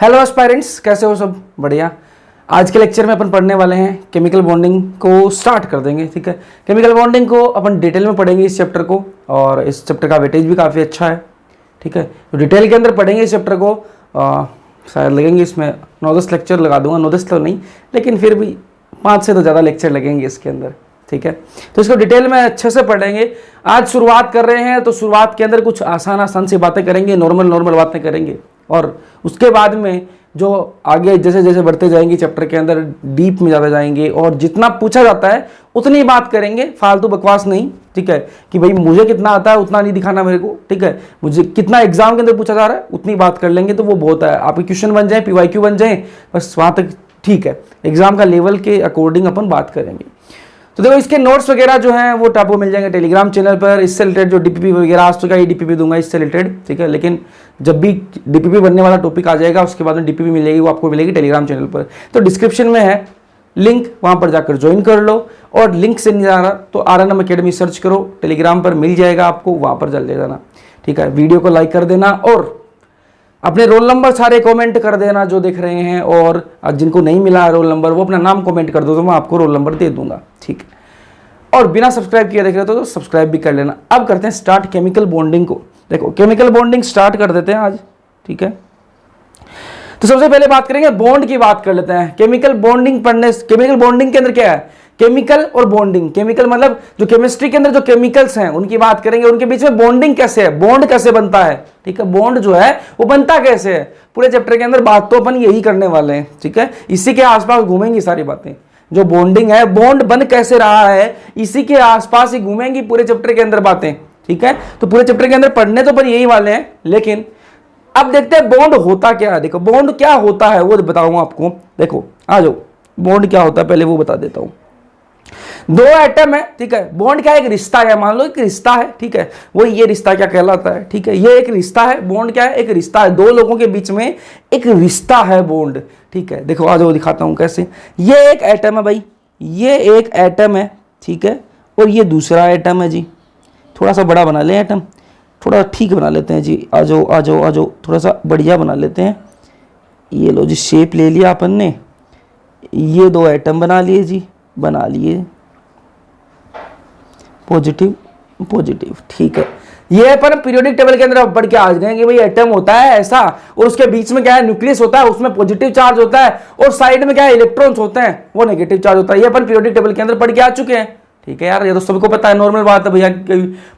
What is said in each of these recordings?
Hello aspirants, कैसे हो सब? बढ़िया। आज के लेक्चर में अपन पढ़ने वाले हैं केमिकल बॉन्डिंग को स्टार्ट कर देंगे। ठीक है, केमिकल बॉन्डिंग को अपन डिटेल में पढ़ेंगे इस चैप्टर को, और इस चैप्टर का वेटेज भी काफ़ी अच्छा है। ठीक है, तो डिटेल के अंदर पढ़ेंगे इस चैप्टर को। शायद लगेंगे इसमें 9-10 लेक्चर लगा दूंगा, 9-10 तो नहीं, लेकिन फिर भी 5 से तो ज़्यादा लेक्चर लगेंगे इसके अंदर। ठीक है, तो इसको डिटेल में अच्छे से पढ़ेंगे। आज शुरुआत कर रहे हैं तो शुरुआत के अंदर कुछ आसान सी बातें करेंगे, नॉर्मल बातें करेंगे, और उसके बाद में जो आगे जैसे जैसे बढ़ते जाएंगे चैप्टर के अंदर डीप में ज़्यादा जाएंगे, और जितना पूछा जाता है उतनी बात करेंगे, फालतू बकवास नहीं। ठीक है, कि भाई मुझे कितना आता है उतना नहीं दिखाना मेरे को। ठीक है, मुझे कितना एग्जाम के अंदर पूछा जा रहा है उतनी बात कर लेंगे तो वो बहुत है। आपके क्वेश्चन बन जाए, PYQ बन जाए, बस वहाँ तक ठीक है। एग्जाम का लेवल के अकॉर्डिंग अपन बात करेंगे। तो देखो, इसके नोट्स वगैरह जो हैं वो आपको मिल जाएंगे टेलीग्राम चैनल पर। इससे रिलेटेड जो DPP वगैरह, आज तो क्या ही DPP दूंगा इससे रिलेटेड। ठीक है, लेकिन जब भी DPP बनने वाला टॉपिक आ जाएगा उसके बाद में DPP मिलेगी, वो आपको मिलेगी टेलीग्राम चैनल पर। तो डिस्क्रिप्शन में है लिंक, वहाँ पर जाकर ज्वाइन कर लो। और लिंक से नहीं आ रहा तो RNM अकेडमी सर्च करो, टेलीग्राम पर मिल जाएगा आपको, वहाँ पर चल जाना। ठीक है, वीडियो को लाइक कर देना और अपने रोल नंबर सारे कमेंट कर देना जो देख रहे हैं, और जिनको नहीं मिला रोल नंबर वो अपना नाम कमेंट कर दो तो मैं आपको रोल नंबर दे दूंगा। ठीक है, और बिना सब्सक्राइब किए देख रहे हो तो सब्सक्राइब भी कर लेना। अब करते हैं स्टार्ट केमिकल बॉन्डिंग को। देखो, केमिकल बॉन्डिंग स्टार्ट कर देते हैं आज। ठीक है, तो सबसे पहले बात करेंगे बॉन्ड की, बात कर लेते हैं। केमिकल बॉन्डिंग केमिकल बॉन्डिंग के अंदर क्या है? केमिकल और बॉन्डिंग। केमिकल मतलब जो केमिस्ट्री के अंदर जो केमिकल्स हैं उनकी बात करेंगे, उनके बीच में बॉन्डिंग कैसे है, बॉन्ड कैसे बनता है। ठीक है, बॉन्ड जो है वो बनता कैसे है, पूरे चैप्टर के अंदर बात तो अपन यही करने वाले हैं। ठीक है, इसी के आसपास घूमेंगी सारी बातें। जो बॉन्डिंग है, बॉन्ड बन कैसे रहा है, इसी के आसपास ही घूमेंगी पूरे चैप्टर के अंदर बातें। ठीक है, तो पूरे चैप्टर के अंदर पढ़ने तो अपन यही वाले हैं, लेकिन अब देखते हैं बॉन्ड होता क्या है। देखो, बॉन्ड क्या होता है वो बताऊंगा आपको। देखो, आ जाओ, बॉन्ड क्या होता है पहले वो बता देता हूं। दो एटम है, ठीक है, बॉन्ड क्या है? एक रिश्ता है, मान लो एक रिश्ता है। ठीक है, वो ये रिश्ता क्या कहलाता है? ठीक है, ये एक रिश्ता है। बॉन्ड क्या है? एक रिश्ता है, दो लोगों के बीच में एक रिश्ता है, बॉन्ड। ठीक है, देखो आ जाओ दिखाता हूं कैसे। ये एक एटम है भाई, ये एक एटम है। ठीक है, और ये दूसरा एटम है जी। थोड़ा सा बड़ा बना ले एटम, थोड़ा ठीक बना लेते हैं जी। आ जाओ आ जाओ आ जाओ, थोड़ा सा बढ़िया बना लेते हैं। ये लो जी, शेप ले लिया अपन ने। ये दो एटम बना लिए जी, बना लिए, पॉजिटिव पॉजिटिव। ठीक है, ये अपन पीरियोडिक टेबल के अंदर पढ़ के आ गए कि भाई एटम होता है ऐसा, और उसके बीच में क्या है? न्यूक्लियस होता है, उसमें पॉजिटिव चार्ज होता है, और साइड में क्या है? इलेक्ट्रॉन्स होते हैं, वो नेगेटिव चार्ज होता है। ये अपन पीरियोडिक टेबल के अंदर पढ़ के आ चुके हैं। ठीक है यार, ये तो सबको पता है, नॉर्मल बात है भैया,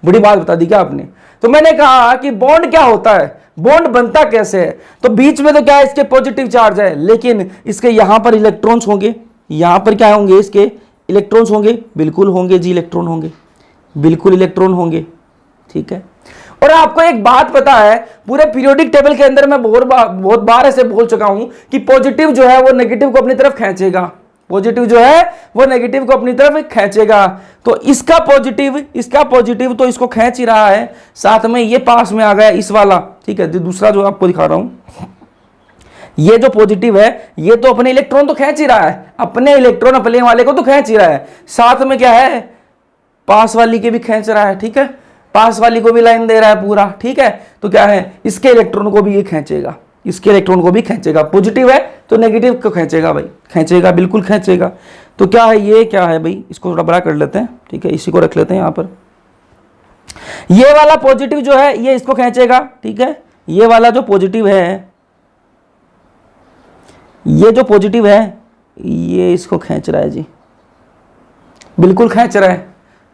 बड़ी बात बता दी क्या आपने? तो मैंने कहा कि बॉन्ड क्या होता है, बॉन्ड बनता कैसे है। तो बीच में तो क्या है? इसके पॉजिटिव चार्ज है, लेकिन इसके यहां पर इलेक्ट्रॉन्स होंगे, यहां पर क्या होंगे? इसके इलेक्ट्रॉन्स होंगे, बिल्कुल होंगे जी, इलेक्ट्रॉन होंगे, बिल्कुल इलेक्ट्रॉन होंगे। ठीक है, और आपको एक बात पता है, पूरे पीरियोडिक टेबल के अंदर मैं बहुत बार ऐसे बोल चुका हूं कि पॉजिटिव जो है वो नेगेटिव को अपनी तरफ खींचेगा, पॉजिटिव जो है वो नेगेटिव को अपनी तरफ खींचेगा। तो इसका पॉजिटिव तो इसको खींच ही रहा है, साथ में ये पास में आ गया इस वाला। ठीक है, दूसरा जो आपको दिखा रहा हूं, ये जो पॉजिटिव है ये तो अपने इलेक्ट्रॉन तो खींच ही रहा है, अपने इलेक्ट्रॉन अपने वाले को तो खींच ही रहा है, साथ में क्या है? पास वाली के भी खींच रहा है। ठीक है, पास वाली को भी लाइन दे रहा है पूरा। ठीक है, तो क्या है? इसके इलेक्ट्रॉन को भी ये खींचेगा, इसके इलेक्ट्रॉन को भी खींचेगा। पॉजिटिव है तो नेगेटिव को खींचेगा भाई, खींचेगा, बिल्कुल खींचेगा। तो क्या है? ये क्या है भाई? इसको थोड़ा बड़ा कर लेते हैं। ठीक है, इसी को रख लेते हैं यहां पर। ये वाला पॉजिटिव जो है ये इसको खींचेगा। ठीक है, ये वाला जो पॉजिटिव है, ये जो पॉजिटिव है ये इसको खींच रहा है जी, बिल्कुल खींच रहा है,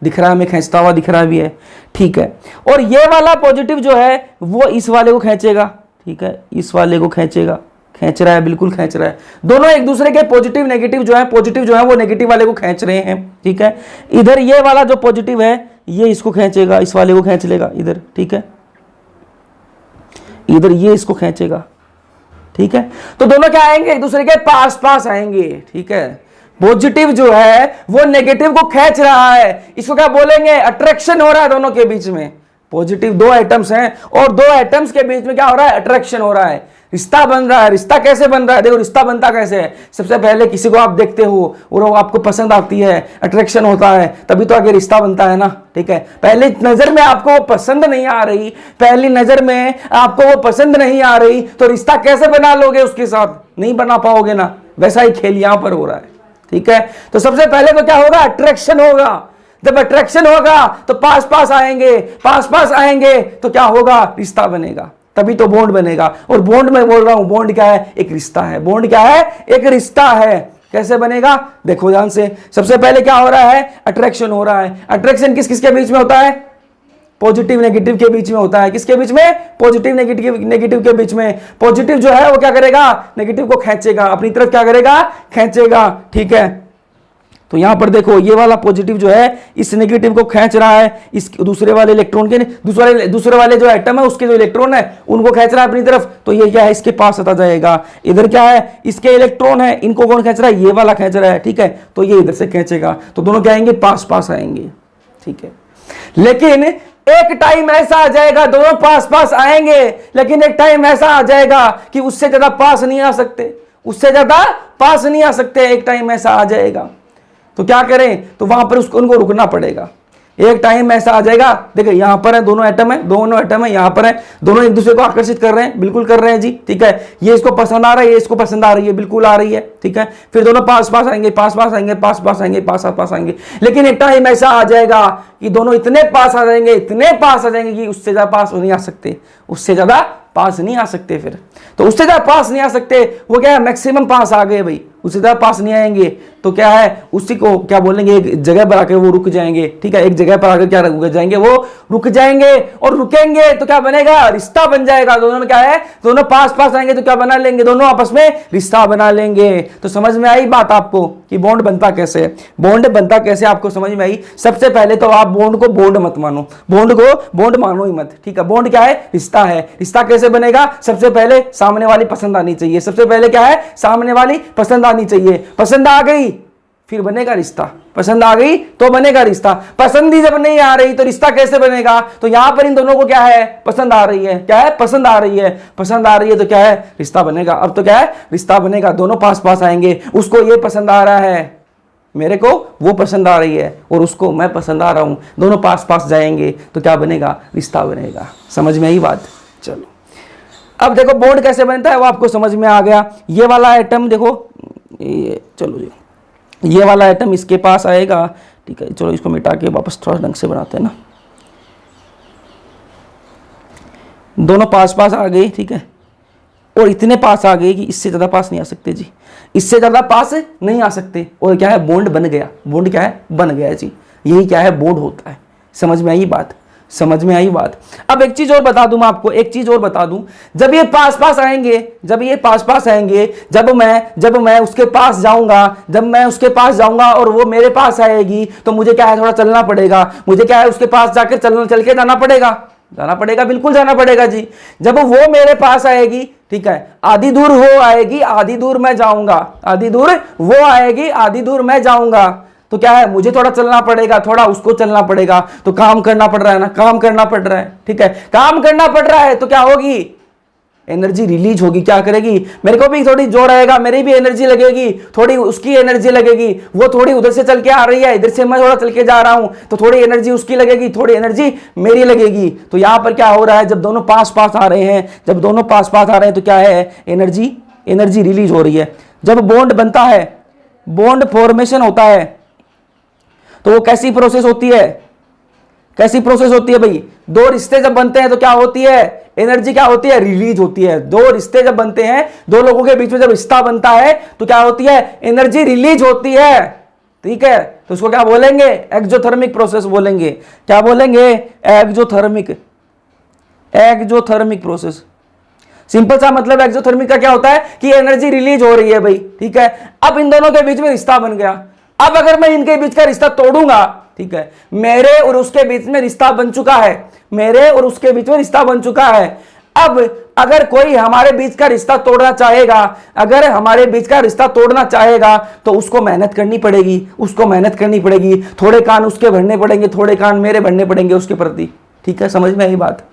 दिख रहा है हमें, खींचता हुआ दिख रहा भी है। ठीक है, और ये वाला पॉजिटिव जो है वो इस वाले को खींचेगा। ठीक है, इस वाले को खींचेगा, खींच रहा है, बिल्कुल खींच रहा है। दोनों एक दूसरे के पॉजिटिव नेगेटिव जो है वो नेगेटिव वाले को खींच रहे हैं। ठीक है, इधर ये वाला जो पॉजिटिव है ये इसको खींचेगा, इस वाले को खींच लेगा इधर। ठीक है, इधर ये इसको खींचेगा। ठीक है, तो दोनों क्या आएंगे? एक दूसरे के पास पास आएंगे। ठीक है, पॉजिटिव जो है वो नेगेटिव को खींच रहा है, इसको क्या बोलेंगे? अट्रैक्शन हो रहा है दोनों के बीच में। पॉजिटिव दो एटम्स हैं और दो एटम्स के बीच में क्या हो रहा है? अट्रैक्शन हो रहा है। रिश्ता बन रहा है। रिश्ता कैसे बन रहा है? देखो रिश्ता बनता कैसे है। सबसे पहले किसी को आप देखते हो और वो आपको पसंद आती है, अट्रैक्शन होता है, तभी तो आगे रिश्ता बनता है ना। ठीक है, पहली नजर में आपको वो पसंद नहीं आ रही, पहली नजर में आपको वो पसंद नहीं आ रही, तो रिश्ता कैसे बना लोगे उसके साथ? नहीं बना पाओगे ना। वैसा ही खेल यहां पर हो रहा है। ठीक है, तो सबसे पहले तो क्या होगा? अट्रैक्शन होगा। जब अट्रैक्शन होगा तो पास पास आएंगे, पास पास आएंगे तो क्या होगा? रिश्ता बनेगा, तभी तो बॉन्ड बनेगा। और बॉन्ड में बोल रहा हूं, बॉन्ड क्या है? एक रिश्ता है। बॉन्ड क्या है? एक रिश्ता है। कैसे बनेगा? देखो ध्यान से। सबसे पहले क्या हो रहा है? अट्रैक्शन हो रहा है। अट्रैक्शन किस किसके बीच में होता है? पॉजिटिव नेगेटिव के बीच में होता है। किसके बीच में? पॉजिटिव नेगेटिव के बीच में। पॉजिटिव जो है वो क्या करेगा? नेगेटिव को खींचेगा अपनी तरफ। क्या करेगा? खींचेगा। ठीक है, तो यहां पर देखो ये वाला पॉजिटिव जो है इस नेगेटिव को खींच रहा है, इस दूसरे वाले इलेक्ट्रॉन के, दूसरे वाले जो एटम है उसके जो इलेक्ट्रॉन है उनको खींच रहा है अपनी तरफ। तो ये क्या है? इसके पास आता जाएगा। इधर क्या है? इसके इलेक्ट्रॉन है, इनको कौन खींच रहा है? ये वाला खींच रहा है। ठीक है, तो ये इधर से खींचेगा, तो दोनों क्या आएंगे? पास पास आएंगे। ठीक है, लेकिन एक टाइम ऐसा आ जाएगा दोनों पास पास आएंगे, लेकिन एक टाइम ऐसा आ जाएगा कि उससे ज्यादा पास नहीं आ सकते, उससे ज्यादा पास नहीं आ सकते। एक टाइम ऐसा आ जाएगा तो क्या करें? तो वहां पर उसको उनको रुकना पड़ेगा। एक टाइम ऐसा आ जाएगा, देखिए यहां पर है दोनों एटम है, यहां पर है, दोनों एक दूसरे को आकर्षित कर रहे हैं, बिल्कुल कर रहे हैं जी। ठीक है, ये इसको पसंद आ रहा है, ये इसको पसंद आ रही है, बिल्कुल आ रही है। ठीक है, फिर दोनों पास पास आएंगे, पास पास आएंगे, पास पास आएंगे, पास पास आएंगे। लेकिन एक टाइम ऐसा आ जाएगा कि दोनों इतने पास आ जाएंगे, इतने पास आ जाएंगे कि उससे ज्यादा पास नहीं आ सकते, उससे ज्यादा पास नहीं आ सकते। फिर तो उससे ज्यादा पास नहीं आ सकते, वो क्या है? मैक्सिमम पास आ गए भाई, उससे ज्यादा पास नहीं आएंगे तो क्या है? उसी को क्या बोलेंगे? एक जगह पर आकर वो रुक जाएंगे। ठीक है, एक जगह पर आकर क्या रुक जाएंगे? वो रुक जाएंगे, और रुकेंगे तो क्या बनेगा? रिश्ता बन जाएगा। दोनों में क्या है? दोनों पास पास आएंगे तो क्या बना लेंगे? दोनों आपस में रिश्ता बना लेंगे। तो समझ में आई बात आपको कि बॉन्ड बनता कैसे है? बॉन्ड बनता कैसे आपको समझ में आई? सबसे पहले तो आप बॉन्ड को बॉन्ड मत मानो, बॉन्ड को बॉन्ड मानो ही मत। ठीक है, बॉन्ड क्या है? रिश्ता है। रिश्ता कैसे बनेगा? सबसे पहले सामने वाली पसंद आनी चाहिए। सबसे पहले क्या है? सामने वाली पसंद आनी चाहिए। पसंद आ गई फिर बनेगा रिश्ता। पसंद आ गई तो बनेगा रिश्ता। पसंद ही जब नहीं आ रही तो रिश्ता कैसे बनेगा? तो यहां पर इन दोनों को क्या है? पसंद आ रही है। क्या है? पसंद आ रही है। पसंद आ रही है तो क्या है? रिश्ता बनेगा। अब तो क्या है? रिश्ता बनेगा। दोनों पास पास आएंगे, उसको ये पसंद आ रहा है, मेरे को वो पसंद आ रही है, और उसको मैं पसंद आ रहा हूं, दोनों पास पास जाएंगे तो क्या बनेगा? रिश्ता बनेगा। समझ में आई बात? चलो अब देखो बॉन्ड कैसे बनता है वो आपको समझ में आ गया। ये वाला एटम देखो, ये चलो जी, ये वाला एटम इसके पास आएगा। ठीक है, चलो इसको मिटा के वापस थोड़ा ढंग से बनाते हैं ना। दोनों पास पास आ गए। ठीक है, और इतने पास आ गए कि इससे ज्यादा पास नहीं आ सकते जी, इससे ज्यादा पास नहीं आ सकते। और क्या है? बॉन्ड बन गया। बॉन्ड क्या है? बन गया जी। यही क्या है? बॉन्ड होता है। समझ में आई बात? समझ में आई बात? अब एक चीज और बता दूं मैं आपको, एक चीज और बता दूं। जब ये पास पास आएंगे, जब ये पास पास आएंगे, जब मैं उसके पास जाऊंगा, जब मैं उसके पास जाऊंगा और वो मेरे पास आएगी, तो मुझे क्या है? थोड़ा चलना पड़ेगा। मुझे क्या है? उसके पास जाकर चल के जाना पड़ेगा, बिल्कुल जाना पड़ेगा जी। जब वो मेरे पास आएगी, ठीक है, आधी दूर वो आएगी, आधी दूर मैं जाऊंगा, आधी दूर वो आएगी, आधी दूर मैं जाऊंगा, तो क्या है? मुझे थोड़ा चलना पड़ेगा, थोड़ा उसको चलना पड़ेगा, तो काम करना पड़ रहा है ना, काम करना पड़ रहा है। ठीक है, काम करना पड़ रहा है तो क्या होगी? एनर्जी रिलीज होगी। क्या करेगी? मेरे को भी थोड़ी जोर आएगा, मेरी भी एनर्जी लगेगी, थोड़ी उसकी एनर्जी लगेगी। वो थोड़ी उधर से चल के आ रही है, इधर से मैं थोड़ा चल के जा रहा हूं, तो थोड़ी एनर्जी उसकी लगेगी, थोड़ी एनर्जी मेरी लगेगी। तो यहां पर क्या हो रहा है? जब दोनों पास पास आ रहे हैं, जब दोनों पास पास आ रहे हैं तो क्या है? एनर्जी रिलीज हो रही है। जब बॉन्ड बनता है, बॉन्ड फॉर्मेशन होता है, तो वो कैसी प्रोसेस होती है? कैसी प्रोसेस होती है भाई? दो रिश्ते जब बनते हैं तो क्या होती है? एनर्जी क्या होती है? रिलीज होती है। दो रिश्ते जब बनते हैं, दो लोगों के बीच में जब रिश्ता बनता है तो क्या होती है? एनर्जी रिलीज होती है। ठीक है, तो उसको क्या बोलेंगे? एक्सोथर्मिक प्रोसेस बोलेंगे। क्या बोलेंगे? Exothermic process. सिंपल सा मतलब एक्सोथर्मिक का क्या होता है कि एनर्जी रिलीज हो रही है भाई। ठीक है, अब इन दोनों के बीच में रिश्ता बन गया। अब अगर मैं इनके बीच का रिश्ता तोड़ूंगा, ठीक है, मेरे और उसके बीच में रिश्ता बन चुका है, मेरे और उसके बीच में रिश्ता बन चुका है। अब अगर कोई हमारे बीच का रिश्ता तोड़ना चाहेगा, अगर हमारे बीच का रिश्ता तोड़ना चाहेगा, तो उसको मेहनत करनी पड़ेगी, उसको मेहनत करनी पड़ेगी। थोड़े कान उसके भरने पड़ेंगे, थोड़े कान मेरे भरने पड़ेंगे उसके प्रति। ठीक है, समझ में आई बात?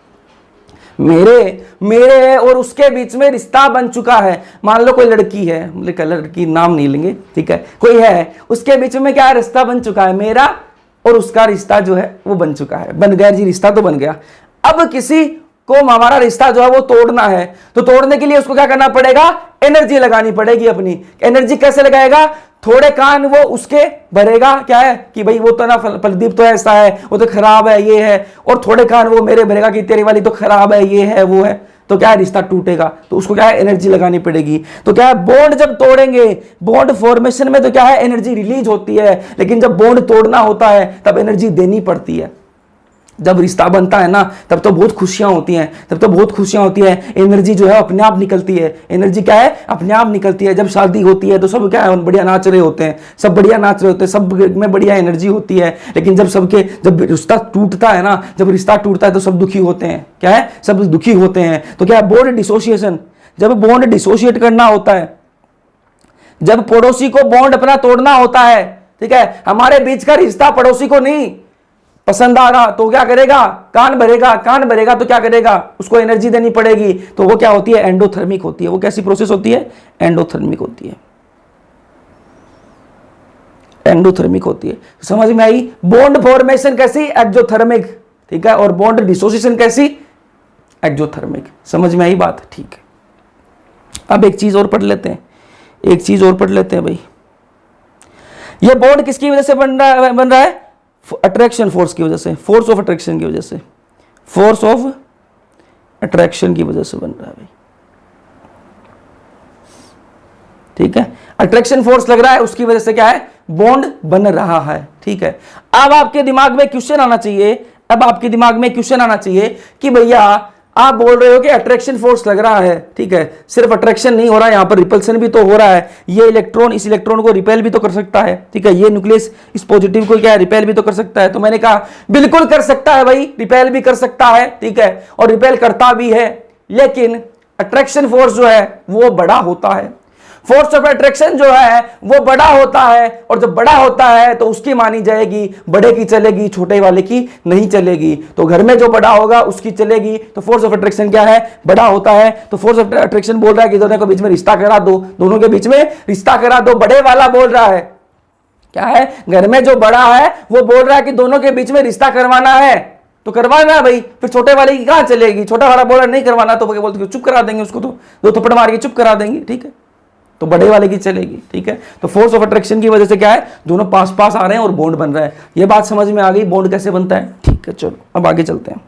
मेरे मेरे और उसके बीच में रिश्ता बन चुका है। मान लो कोई लड़की है, लड़की नाम नहीं लेंगे, ठीक है, कोई है, उसके बीच में क्या रिश्ता बन चुका है, मेरा और उसका रिश्ता जो है वो बन चुका है, बन गया जी, रिश्ता तो बन गया। अब किसी को हमारा रिश्ता जो है वो तोड़ना है, तो तोड़ने के लिए उसको क्या करना पड़ेगा, एनर्जी लगानी पड़ेगी अपनी। एनर्जी कैसे लगाएगा, थोड़े कान वो उसके भरेगा, क्या है कि भाई वो तो ना प्रदीप तो ऐसा है, वो तो खराब है, ये है, और थोड़े कान वो मेरे भरेगा कि तेरी वाली तो खराब है, ये है, वो है, तो क्या है, रिश्ता टूटेगा। तो उसको क्या है, एनर्जी लगानी पड़ेगी। तो क्या है, बॉन्ड जब तोड़ेंगे, बॉन्ड फॉर्मेशन में तो क्या है, एनर्जी रिलीज होती है, लेकिन जब बॉन्ड तोड़ना होता है तब एनर्जी देनी पड़ती है। जब रिश्ता बनता है ना तब तो बहुत खुशियां होती हैं, तब तो बहुत खुशियां होती है, एनर्जी जो है अपने आप निकलती है। एनर्जी क्या है, अपने आप निकलती है। जब शादी होती है तो सब क्या है, बढ़िया नाच रहे होते हैं, सब बढ़िया नाच रहे होते हैं, सब में बढ़िया एनर्जी होती है। लेकिन जब रिश्ता टूटता है ना, जब रिश्ता टूटता है तो सब दुखी होते हैं, क्या है, सब दुखी होते हैं। तो क्या है, बॉन्ड डिसोसिएशन, जब बॉन्ड डिसोशिएट करना होता है, जब पड़ोसी को बॉन्ड अपना तोड़ना होता है, ठीक है, हमारे बीच का रिश्ता पड़ोसी को नहीं पसंद आ रहा, तो क्या करेगा, कान भरेगा, कान भरेगा तो क्या करेगा, उसको एनर्जी देनी पड़ेगी। तो वो क्या होती है, एंडोथर्मिक होती है। वो कैसी प्रोसेस होती है, एंडोथर्मिक होती है, एंडोथर्मिक होती है। समझ में आई। बॉन्ड फॉर्मेशन कैसी, एक्सोथर्मिक, ठीक है, और बॉन्ड डिसोसिएशन कैसी, एक्सोथर्मिक। समझ में आई बात, ठीक है। अब एक चीज और पढ़ लेते हैं, एक चीज और पढ़ लेते हैं भाई। ये बॉन्ड किसकी वजह से बन रहा है, अट्रैक्शन फोर्स की वजह से, फोर्स ऑफ अट्रैक्शन की वजह से, फोर्स ऑफ अट्रैक्शन की वजह से बन रहा है भाई, ठीक है। अट्रैक्शन फोर्स लग रहा है, उसकी वजह से क्या है, बॉन्ड बन रहा है, ठीक है। अब आपके दिमाग में क्वेश्चन आना चाहिए, अब आपके दिमाग में क्वेश्चन आना चाहिए कि भैया आप बोल रहे हो कि अट्रैक्शन फोर्स लग रहा है, ठीक है, सिर्फ अट्रैक्शन नहीं हो रहा है, यहां पर रिपल्सन भी तो हो रहा है। ये इलेक्ट्रॉन इस इलेक्ट्रॉन को रिपेल भी तो कर सकता है, ठीक है, ये न्यूक्लियस इस पॉजिटिव को क्या है, रिपेल भी तो कर सकता है। तो मैंने कहा बिल्कुल कर सकता है भाई, रिपेल भी कर सकता है, ठीक है, और रिपेल करता भी है, लेकिन अट्रैक्शन फोर्स जो है वो बड़ा होता है। फोर्स ऑफ अट्रैक्शन जो है वो बड़ा होता है, और जब बड़ा होता है तो उसकी मानी जाएगी, बड़े की चलेगी, छोटे वाले की नहीं चलेगी। तो घर में जो बड़ा होगा उसकी चलेगी। तो फोर्स ऑफ अट्रैक्शन क्या है, बड़ा होता है। तो फोर्स ऑफ अट्रैक्शन बोल रहा है कि दोनों के बीच में रिश्ता करा दो, दोनों के बीच में रिश्ता करा दो। बड़े वाला बोल रहा है, क्या है, घर में जो बड़ा है वो बोल रहा है कि दोनों के बीच में रिश्ता करवाना है, तो करवाना है भाई। फिर छोटे वाले की कहां चलेगी, छोटा वाला बोल रहा नहीं करवाना, तो बोलते चुप करा देंगे उसको, तो दो थप्पड़ मार के चुप करा देंगे, ठीक है, तो बड़े वाले की चलेगी, ठीक है। तो फोर्स ऑफ अट्रैक्शन की वजह से क्या है, दोनों पास पास आ रहे हैं और बॉन्ड बन रहा है। ये बात समझ में आ गई, बॉन्ड कैसे बनता है, ठीक है। चलो अब आगे चलते हैं।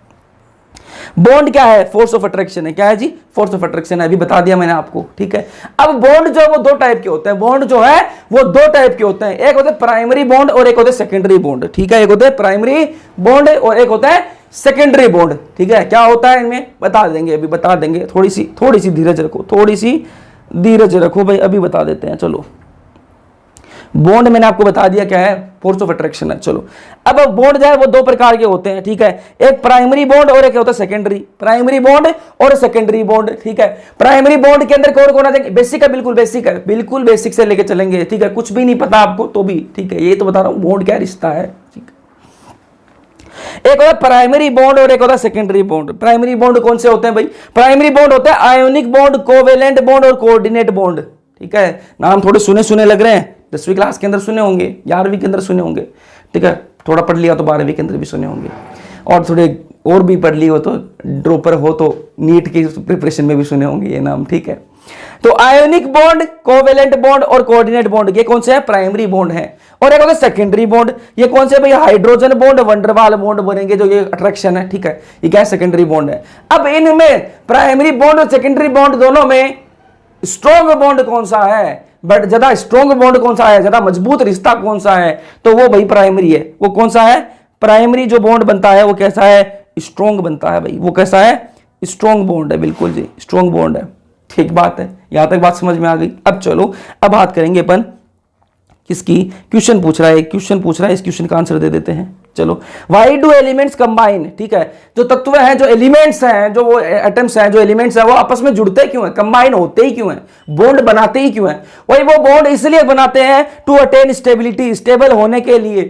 बॉन्ड क्या है, फोर्स ऑफ अट्रैक्शन है, क्या है जी, फोर्स ऑफ अट्रैक्शन है, अभी बता दिया मैंने आपको, ठीक है। अब बॉन्ड जो है वो दो टाइप के होते हैं, बॉन्ड जो है वो दो टाइप के होते हैं, एक होते हैं प्राइमरी बॉन्ड और एक होते हैं सेकेंडरी बॉन्ड, ठीक है। एक होते हैं प्राइमरी बॉन्ड और एक होता है सेकेंडरी बॉन्ड, ठीक है। क्या होता है इनमें बता देंगे, अभी बता देंगे, थोड़ी सी धीरज रखो, थोड़ी सी धीरज रखो भाई, अभी बता देते हैं। चलो बॉन्ड मैंने आपको बता दिया क्या है, फोर्स ऑफ अट्रैक्शन है। चलो अब बॉन्ड जो है वो दो प्रकार के होते हैं, ठीक है, एक प्राइमरी बॉन्ड और एक होता है सेकेंडरी, प्राइमरी बॉन्ड और सेकेंडरी बॉन्ड, ठीक है। प्राइमरी बॉन्ड के अंदर कौन आ जाएगा, बेसिक है, बिल्कुल बेसिक है, बिल्कुल बेसिक से लेके चलेंगे, ठीक है, कुछ भी नहीं पता आपको तो भी, ठीक है, ये तो बता रहा हूं बॉन्ड क्या रिश्ता है, ठीक है। एक होता है प्राइमरी बॉन्ड और एक होता है सेकेंडरी बॉन्ड। प्राइमरी बॉन्ड कौन से होते हैं भाई, प्राइमरी बॉन्ड होते हैं आयोनिक बॉन्ड, कोवेलेंट बॉन्ड और कोऑर्डिनेट बॉन्ड, ठीक है। नाम थोड़े सुने लग रहे हैं, 10वीं क्लास के अंदर सुने होंगे, 11वीं के अंदर सुने होंगे, ठीक है, थोड़ा पढ़ लिया तो 12वीं के अंदर भी सुने होंगे, और थोड़े और भी पढ़ ली हो तो ड्रॉपर हो तो नीट की प्रिपरेशन में भी सुने होंगे ये नाम, ठीक है। तो आयोनिक बॉन्ड, कोवेलेंट बॉन्ड और कोऑर्डिनेट बॉन्ड, ये कौन से है, प्राइमरी बॉन्ड है। और एक होता है सेकेंडरी बॉन्ड, ये कौन से भाई, हाइड्रोजन बॉन्ड, वंडरवाल बॉन्ड बनेंगे, जो ये अट्रैक्शन है, ठीक है, ये क्या सेकेंडरी बॉन्ड है। अब इनमें प्राइमरी बॉन्ड और सेकेंडरी बॉन्ड दोनों में स्ट्रॉन्ग बॉन्ड कौन सा है, बट ज्यादा स्ट्रॉन्ग बॉन्ड कौन सा है, ज्यादा मजबूत रिश्ता कौन सा है, तो वो भाई प्राइमरी है। वो कौन सा है, प्राइमरी जो बॉन्ड बनता है वो कैसा है, स्ट्रॉन्ग बनता है भाई, वो कैसा है, स्ट्रॉन्ग बॉन्ड है, बिल्कुल जी स्ट्रॉन्ग बॉन्ड है, ठीक बात है, यहां तक बात समझ में आ गई। अब चलो अब बात करेंगे अपन किसकी, क्वेश्चन पूछ रहा है, इस क्वेश्चन का आंसर दे देते हैं। चलो, व्हाई डू एलिमेंट्स कंबाइन, ठीक है, जो तत्व हैं, जो एलिमेंट्स हैं, जो वो एटम्स हैं, जो एलिमेंट्स हैं, वो आपस में जुड़ते क्यों हैं, कंबाइन होते ही क्यों हैं, बॉन्ड बनाते ही क्यों हैं, वही वो बॉन्ड इसलिए बनाते हैं टू अटेन स्टेबिलिटी, स्टेबल होने के लिए,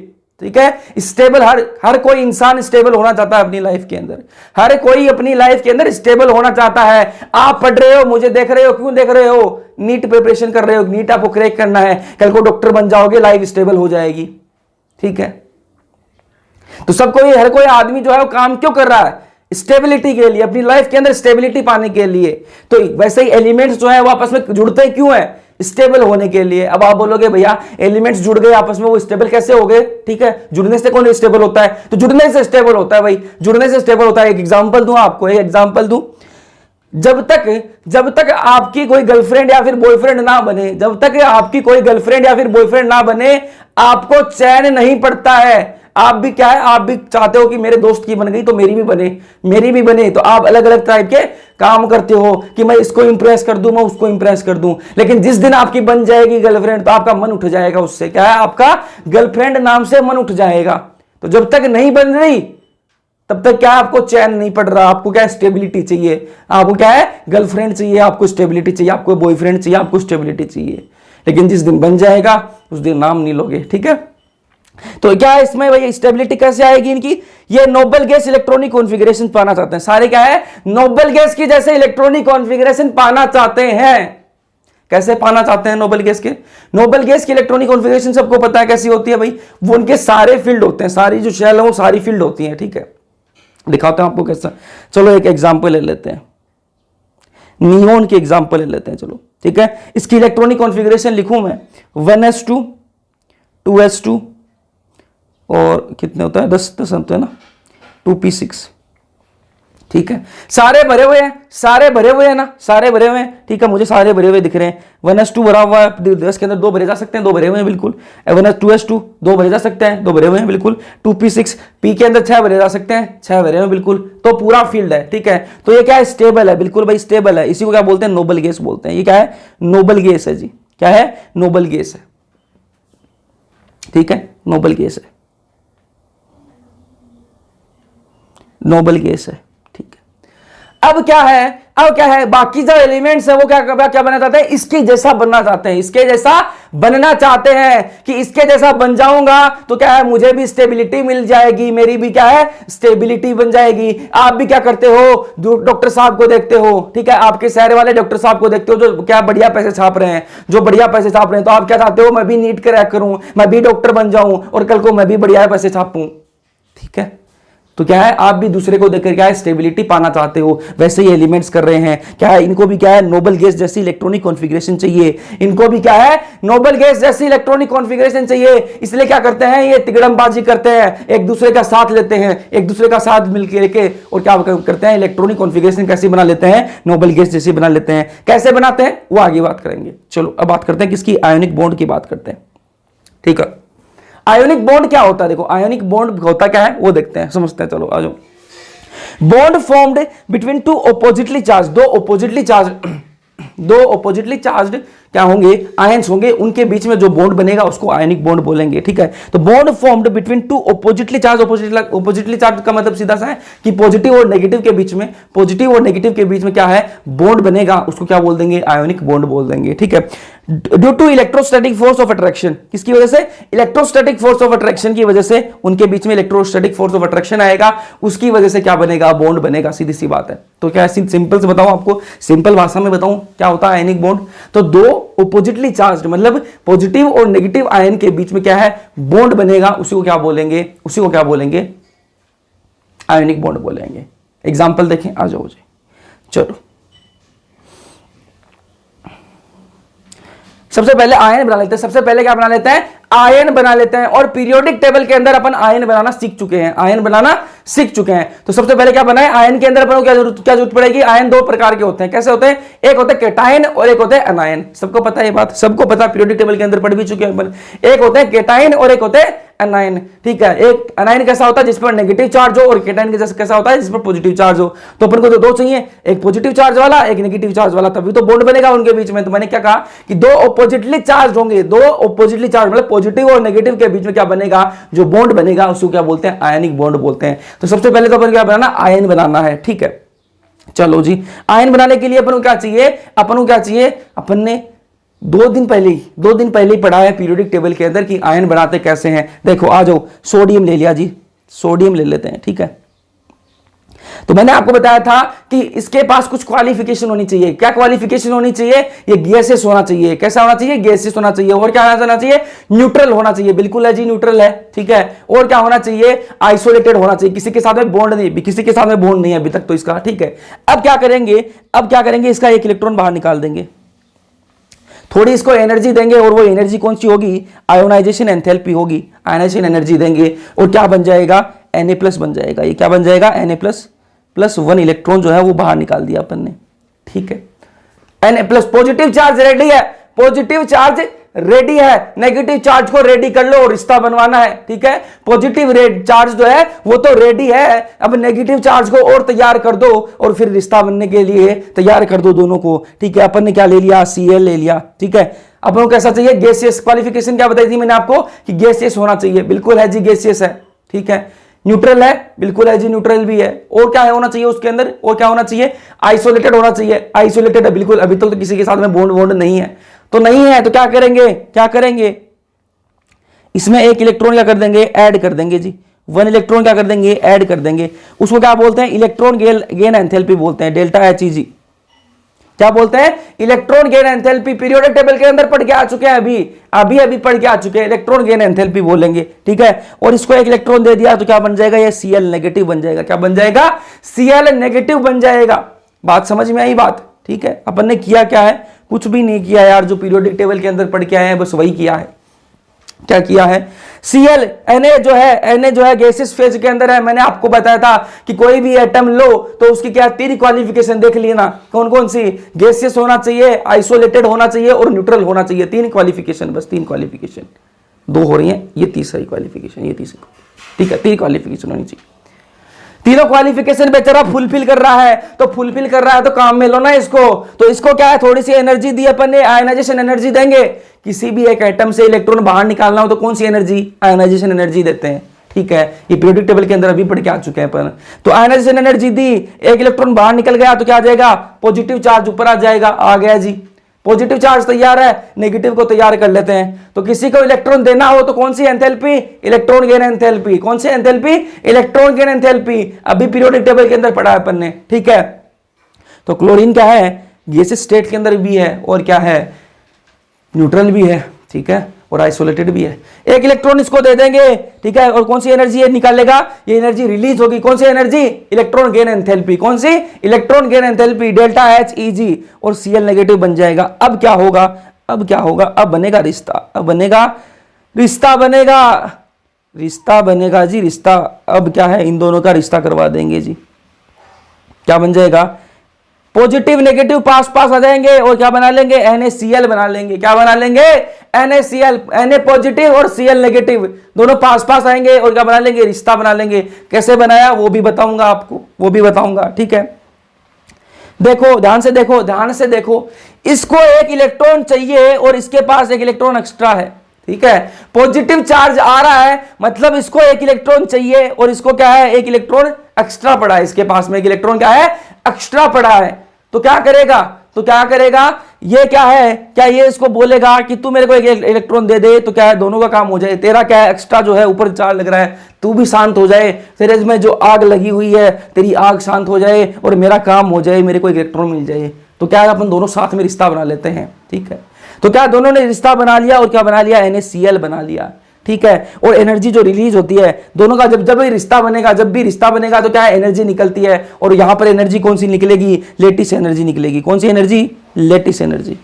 ठीक है। स्टेबल, हर कोई इंसान स्टेबल होना चाहता है अपनी लाइफ के अंदर, हर कोई अपनी लाइफ के अंदर स्टेबल होना चाहता है। आप पढ़ रहे हो, मुझे देख रहे हो, क्यों देख रहे हो? नीट प्रिपरेशन कर रहे हो, नीट आपको क्रैक करना है, कल को डॉक्टर बन जाओगे, लाइफ स्टेबल हो जाएगी, ठीक है। तो सबको, हर कोई आदमी जो है वो काम क्यों कर रहा है? स्टेबिलिटी के लिए, अपनी लाइफ के अंदर स्टेबिलिटी पाने के लिए। तो वैसे ही एलिमेंट्स जो है वो आपस में जुड़ते क्यों है? स्टेबल होने के लिए। अब आप बोलोगे भैया एलिमेंट्स जुड़ गए आपस में, वो स्टेबल कैसे हो गए? ठीक है, जुड़ने से कौन स्टेबल होता है? तो जुड़ने से स्टेबल होता है भाई, जुड़ने से स्टेबल होता है। एक एग्जांपल दूं आपको, एक एग्जांपल दूं। जब तक आपकी कोई गर्लफ्रेंड या फिर बॉयफ्रेंड ना बने, जब तक आपकी कोई गर्लफ्रेंड या फिर बॉयफ्रेंड ना बने, आपको चैन नहीं पड़ता है। आप भी क्या है, आप भी चाहते हो कि मेरे दोस्त की बन गई तो मेरी भी बने, मेरी भी बने। तो आप अलग अलग टाइप के काम करते हो कि मैं इसको इंप्रेस कर दूं, मैं उसको इंप्रेस कर दूं। लेकिन जिस दिन आपकी बन जाएगी गर्लफ्रेंड तो आपका मन उठ जाएगा उससे, क्या है, आपका गर्लफ्रेंड नाम से मन उठ जाएगा। तो जब तक नहीं बन रही तब तक क्या, आपको चैन नहीं पड़ रहा। आपको क्या, स्टेबिलिटी चाहिए। आपको क्या है, गर्लफ्रेंड चाहिए, आपको स्टेबिलिटी चाहिए, आपको बॉयफ्रेंड चाहिए, आपको स्टेबिलिटी चाहिए। लेकिन जिस दिन बन जाएगा उस दिन नाम नहीं लोगे, ठीक है। तो क्या है इसमें भाई, स्टेबिलिटी कैसे आएगी इनकी? ये नोबल गैस इलेक्ट्रॉनिक कॉन्फ़िगरेशन पाना चाहते हैं सारे, क्या है, नोबल गैस की जैसे इलेक्ट्रॉनिक कॉन्फ़िगरेशन पाना चाहते हैं। कैसे पाना चाहते हैं नोबल गैस के? नोबल गैस की इलेक्ट्रॉनिक कॉन्फ़िगरेशन सबको पता है कैसी होती है भाई। वो उनके सारे फील्ड होते हैं, सारी जो शेल है वो सारी फील्ड होती है, ठीक है। दिखाता हूं आपको कैसा। चलो एक एग्जांपल ले लेते हैं, नियोन की एग्जांपल ले लेते हैं, चलो ठीक है। इसकी इलेक्ट्रॉनिक कॉन्फ़िगरेशन लिखूं मैं 1s2 2s2 और कितने होता है, 10 होता है ना, 2p6, ठीक है। सारे भरे हुए हैं, सारे भरे हुए हैं ना, सारे भरे हुए हैं, ठीक है। मुझे सारे भरे हुए दिख रहे हैं। 1s2 भरा हुआ है, 10 के अंदर 2 भरे जा सकते हैं, 2 भरे हुए हैं बिल्कुल। 2s2 2 भरे जा सकते हैं, 2 भरे हुए हैं बिल्कुल। 2p6 p के अंदर 6 भरे जा सकते हैं, 6 भरे हुए हैं बिल्कुल। तो पूरा फील्ड है, ठीक है। तो ये क्या है, स्टेबल है, बिल्कुल भाई स्टेबल है। इसी को क्या बोलते हैं, नोबल गैस बोलते हैं। ये क्या है, नोबल गैस है जी। क्या है, नोबल गैस है, ठीक है, नोबल गैस है, नोबल गैस है, ठीक है। अब क्या है, बाकी जो एलिमेंट्स है वो क्या बनना चाहते हैं, इसके जैसा बनना चाहते हैं, इसके जैसा बनना चाहते हैं कि इसके जैसा बन जाऊंगा तो क्या है, मुझे भी स्टेबिलिटी मिल जाएगी, मेरी भी क्या है, स्टेबिलिटी बन जाएगी। आप भी क्या करते हो, डॉक्टर साहब को देखते हो, ठीक है, आपके शहर वाले डॉक्टर साहब को देखते हो जो क्या बढ़िया पैसे छाप रहे हैं, तो आप क्या चाहते हो, मैं भी नीट क्रैक करूं, मैं भी डॉक्टर बन जाऊं और कल को मैं भी बढ़िया पैसे छापूं, ठीक है। तो क्या है, आप भी दूसरे को देखकर क्या है, स्टेबिलिटी पाना चाहते हो। वैसे ही एलिमेंट्स कर रहे हैं, क्या है, इनको भी क्या है, नोबल गैस जैसी इलेक्ट्रॉनिक कॉन्फ़िगरेशन चाहिए। इनको भी क्या है, नोबल गैस जैसी इलेक्ट्रॉनिक कॉन्फ़िगरेशन चाहिए। इसलिए क्या करते हैं, ये तिगड़मबाजी करते हैं, एक दूसरे का साथ लेते हैं, एक दूसरे का साथ मिलकर लेके और क्या करते हैं, इलेक्ट्रॉनिक कॉन्फ़िगरेशन कैसे बना लेते हैं, नोबल गैस जैसी बना लेते हैं। कैसे बनाते हैं वो आगे बात करेंगे। चलो अब बात करते हैं किसकी, आयोनिक बॉन्ड की बात करते हैं, ठीक है। आयोनिक बॉन्ड क्या होता है, देखो आयोनिक बॉन्ड होता क्या है वो देखते हैं, समझते हैं, चलो आ जाओ। Bond formed between two oppositely charge, दो ऑपोजिटली चार्ज्ड क्या होंगे, आयंस होंगे, उनके बीच में जो बॉन्ड बनेगा उसको आयनिक बॉन्ड बोलेंगे, ठीक है। तो bond formed between two oppositely charge, oppositely charge का मतलब सीधा सा है कि पॉजिटिव और नेगेटिव के बीच में क्या है, बॉन्ड बनेगा, उसको क्या बोल देंगे, आयोनिक बॉन्ड बोल देंगे, ठीक है। Due to electrostatic force of attraction, किसकी वजह से, इलेक्ट्रोस्टैटिक फोर्स ऑफ अट्रैक्शन की वजह से उनके बीच में इलेक्ट्रोस्टैटिक फोर्स ऑफ अट्रैक्शन आएगा, उसकी वजह से क्या बनेगा, बॉन्ड बनेगा, सीधी सी बात है। तो क्या सिंपल से बताऊं आपको, सिंपल भाषा में बताऊं क्या होता है आयनिक बॉन्ड, तो दो ऑपोजिटली चार्ज्ड मतलब पॉजिटिव और नेगेटिव आयन के बीच में क्या है, बॉन्ड बनेगा, उसी को क्या बोलेंगे, आयनिक बॉन्ड बोलेंगे। एग्जांपल देखें, आ जाओ जी, चलो सबसे पहले आयन बना लेते हैं, सबसे पहले क्या बना लेते हैं, आयन बना लेते हैं। और पीरियोडिक टेबल के अंदर अपन आयन बनाना सीख चुके हैं, तो सबसे पहले क्या बनाए, आयन के अंदर अपन को क्या जरूरत पड़ेगी, आयन 2 प्रकार के होते हैं, कैसे होते हैं, एक होते हैं केटायन और एक होते हैं एनायन। सबको पता है ये बात, सबको पता है, पीरियोडिक टेबल के अंदर पढ़ भी चुके हैं अपन। एक होते हैं केटायन और एक होते हैं एनायन, ठीक है। एक एनायन कैसा होता है, जिस पर नेगेटिव चार्ज हो, और केटायन कैसा होता है, जिस पर पॉजिटिव चार्ज हो। तो अपन को तो 2 चाहिए, एक पॉजिटिव चार्ज वाला, एक नेगेटिव चार्ज वाला, तभी तो बॉन्ड बनेगा उनके बीच में। तो मैंने क्या कहा कि 2 ऑपोजिटली चार्ज होंगे, 2 ऑपोजिटली चार्ज मतलब पॉजिटिव और नेगेटिव के बीच में क्या बनेगा, जो बॉन्ड बनेगा उसको क्या बोलते हैं, आयनिक बॉन्ड बोलते हैं। तो सबसे पहले तो अपन क्या बनाना, आयन बनाना है, ठीक है। चलो जी, आयन बनाने के लिए अपन को क्या चाहिए, अपन ने दो दिन पहले ही पढ़ा है पीरियोडिक टेबल के अंदर कि आयन बनाते कैसे हैं। देखो आ जाओ, सोडियम ले लिया जी, सोडियम ले लेते हैं, ठीक है। तो मैंने आपको बताया था कि इसके पास कुछ क्वालिफिकेशन होनी चाहिए। क्या क्वालिफिकेशन होनी चाहिए? ये गैसेस होना चाहिए। कैसा होना चाहिए? गैसेस होना चाहिए। और क्या होना चाहिए? न्यूट्रल होना चाहिए। बिल्कुल है जी, न्यूट्रल है, ठीक है। और क्या होना चाहिए? आइसोलेटेड होना चाहिए, किसी के साथ में बॉन्ड नहीं, किसी के साथ में बॉन्ड नहीं है अभी तक तो इसका, ठीक है। अब क्या करेंगे, इसका एक इलेक्ट्रॉन बाहर निकाल देंगे, थोड़ी इसको एनर्जी देंगे, और वो एनर्जी कौन सी होगी? आयोनाइजेशन एंथैल्पी होगी। आयोनाइजेशन एनर्जी देंगे और क्या बन जाएगा? Na+ बन जाएगा। ये क्या बन जाएगा? Na++1 इलेक्ट्रॉन जो है वो बाहर निकाल दिया अपन ने, ठीक है। Na+, पॉजिटिव चार्ज रेडी है, पॉजिटिव चार्ज रेडी है। नेगेटिव चार्ज को रेडी कर लो, रिश्ता बनवाना है, ठीक है। पॉजिटिव चार्ज जो है वो तो रेडी है, अब नेगेटिव चार्ज को और तैयार कर दो और फिर रिश्ता बनने के लिए तैयार कर दो दोनों को, ठीक है। अपन ने क्या ले लिया? Cl ले लिया, ठीक है। अपन को कैसा चाहिए? गैसियस। क्वालिफिकेशन क्या बताई थी मैंने आपको कि गैसियस होना चाहिए। बिल्कुल है जी, गैसियस है, ठीक है। न्यूट्रल है, बिल्कुल है जी, न्यूट्रल भी है। और क्या होना चाहिए उसके अंदर? और क्या होना चाहिए? आइसोलेटेड होना चाहिए। आइसोलेटेड है बिल्कुल, अभी तक तो किसी के साथ में बॉन्ड नहीं है, तो नहीं है तो क्या करेंगे? इसमें एक इलेक्ट्रॉन क्या कर देंगे? ऐड कर देंगे जी। 1 इलेक्ट्रॉन क्या कर देंगे? ऐड कर देंगे। उसको क्या बोलते हैं? इलेक्ट्रॉन गेन एंथैल्पी बोलते हैं, ΔHEG। क्या बोलते हैं? Electron gain enthalpy. Periodic table के अंदर पढ़ के आ चुके हैं, अभी पढ़ के आ चुके हैं। इलेक्ट्रॉन गेन एंथैल्पी बोलेंगे, ठीक है। और इसको एक इलेक्ट्रॉन दे दिया तो क्या बन जाएगा? ये Cl नेगेटिव बन जाएगा। क्या बन जाएगा? Cl नेगेटिव बन जाएगा। बात समझ में आई बात, ठीक है। अपन ने किया क्या है? कुछ भी नहीं किया यार, जो पीरियोडिक टेबल के अंदर पढ़ के आए हैं बस वही किया है। क्या किया है? Cl Na जो है गैसियस फेज के अंदर है। मैंने आपको बताया था कि कोई भी एटम लो तो उसकी क्या 3 क्वालिफिकेशन देख लेना, कौन कौन सी? गैसियस होना चाहिए, आइसोलेटेड होना चाहिए और न्यूट्रल होना चाहिए। 3 क्वालिफिकेशन, बस 3 क्वालिफिकेशन, 2 हो रही हैं, ये तीसरी क्वालिफिकेशन, ये तीसरी, ठीक है। 3 क्वालिफिकेशन होनी चाहिए। तीनों क्वालिफिकेशन बेचारा फुलफिल कर रहा है, तो काम में लो ना इसको। तो इसको क्या है? थोड़ी सी एनर्जी दी अपन ने, आयनाइजेशन एनर्जी देंगे। किसी भी एक एटम से इलेक्ट्रॉन बाहर निकालना हो तो कौन सी एनर्जी? आयनाइजेशन एनर्जी देते हैं, ठीक है। ये पीरियोडिक टेबल के अंदर अभी पढ़ के आ चुके हैं अपन। तो आयनाइजेशन एनर्जी दी, एक इलेक्ट्रॉन बाहर निकल गया तो क्या आ जाएगा? पॉजिटिव चार्ज ऊपर आ जाएगा। आ गया जी, पॉजिटिव चार्ज तैयार है, नेगेटिव को तैयार कर लेते हैं। तो किसी को इलेक्ट्रॉन देना हो तो कौन सी एंथैल्पी? Electron gain enthalpy. कौन सी एंथैल्पी? Electron gain enthalpy. अभी पीरियोडिक टेबल के अंदर पढ़ा है अपन ने, ठीक है। तो क्लोरीन क्या है? गैसियस स्टेट के अंदर भी है, और क्या है? न्यूट्रल भी है, ठीक है, और आइसोलेटेड भी है। एक इलेक्ट्रॉन इसको दे देंगे, ठीक है। और कौन सी एनर्जी ये निकालेगा? ये एनर्जी रिलीज होगी। कौन सी एनर्जी? Electron gain enthalpy. कौन सी? इलेक्ट्रॉन गेन एंथैल्पी, ΔHEG, और Cl नेगेटिव बन जाएगा। अब क्या होगा? अब बनेगा रिश्ता बनेगा जी, रिश्ता। अब क्या है? इन दोनों का रिश्ता करवा देंगे जी। क्या बन जाएगा? पॉजिटिव नेगेटिव पास आ जाएंगे और क्या बना लेंगे? NaCl बना लेंगे। क्या बना लेंगे? NaCl। Na पॉजिटिव और Cl नेगेटिव दोनों पास आएंगे और क्या बना लेंगे? रिश्ता बना लेंगे। कैसे बनाया वो भी बताऊंगा आपको, ठीक है। देखो ध्यान से देखो, इसको एक इलेक्ट्रॉन चाहिए और इसके पास एक इलेक्ट्रॉन एक्स्ट्रा है, ठीक है। पॉजिटिव चार्ज आ रहा है, मतलब इसको एक इलेक्ट्रॉन चाहिए और इसको क्या है? एक इलेक्ट्रॉन एक्स्ट्रा पड़ा है। इसके पास में एक इलेक्ट्रॉन क्या है? एक्स्ट्रा पड़ा है। तो क्या करेगा? ये क्या है? क्या ये इसको बोलेगा कि तू मेरे को एक इलेक्ट्रॉन दे दे? तो क्या है? दोनों का काम हो जाए। तेरा क्या है? एक्स्ट्रा जो है ऊपर चार्ज लग रहा है, तू भी शांत हो जाए। तेरे में जो आग लगी हुई है, तेरी आग शांत हो जाए और मेरा काम हो जाए, मेरे को एक इलेक्ट्रॉन मिल जाए। तो क्या है? अपन दोनों साथ में रिश्ता बना लेते हैं, ठीक है। तो क्या दोनों ने रिश्ता बना लिया और क्या बना लिया? NaCl बना लिया, ठीक है। और एनर्जी जो रिलीज होती है दोनों का, जब भी रिश्ता बनेगा तो क्या है? एनर्जी निकलती है। और यहां पर एनर्जी कौन सी निकलेगी? लेटिस एनर्जी निकलेगी। कौन सी एनर्जी? Lattice energy.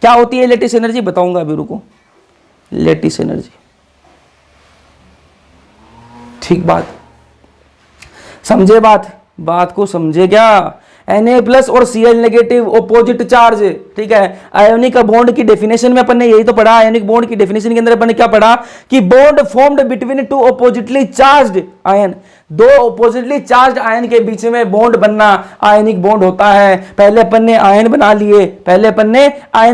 क्या होती है लेटिस एनर्जी? बताऊंगा अभी, रुको। लेटिस एनर्जी, ठीक। बात को समझे क्या? Na+ और Cl नेगेटिव, अपोजिट चार्ज, ठीक है। आयोनिक बॉन्ड की डेफिनेशन में अपन ने यही तो पढ़ा, आयोनिक बॉन्ड की डेफिनेशन के अंदर अपन ने क्या पढ़ा कि bond formed between two oppositely charged ion, दो अपोजिटली चार्ज्ड आयन के बीच में बॉन्ड बनना आयनिक बॉन्ड होता है। पहले अपन ने आयन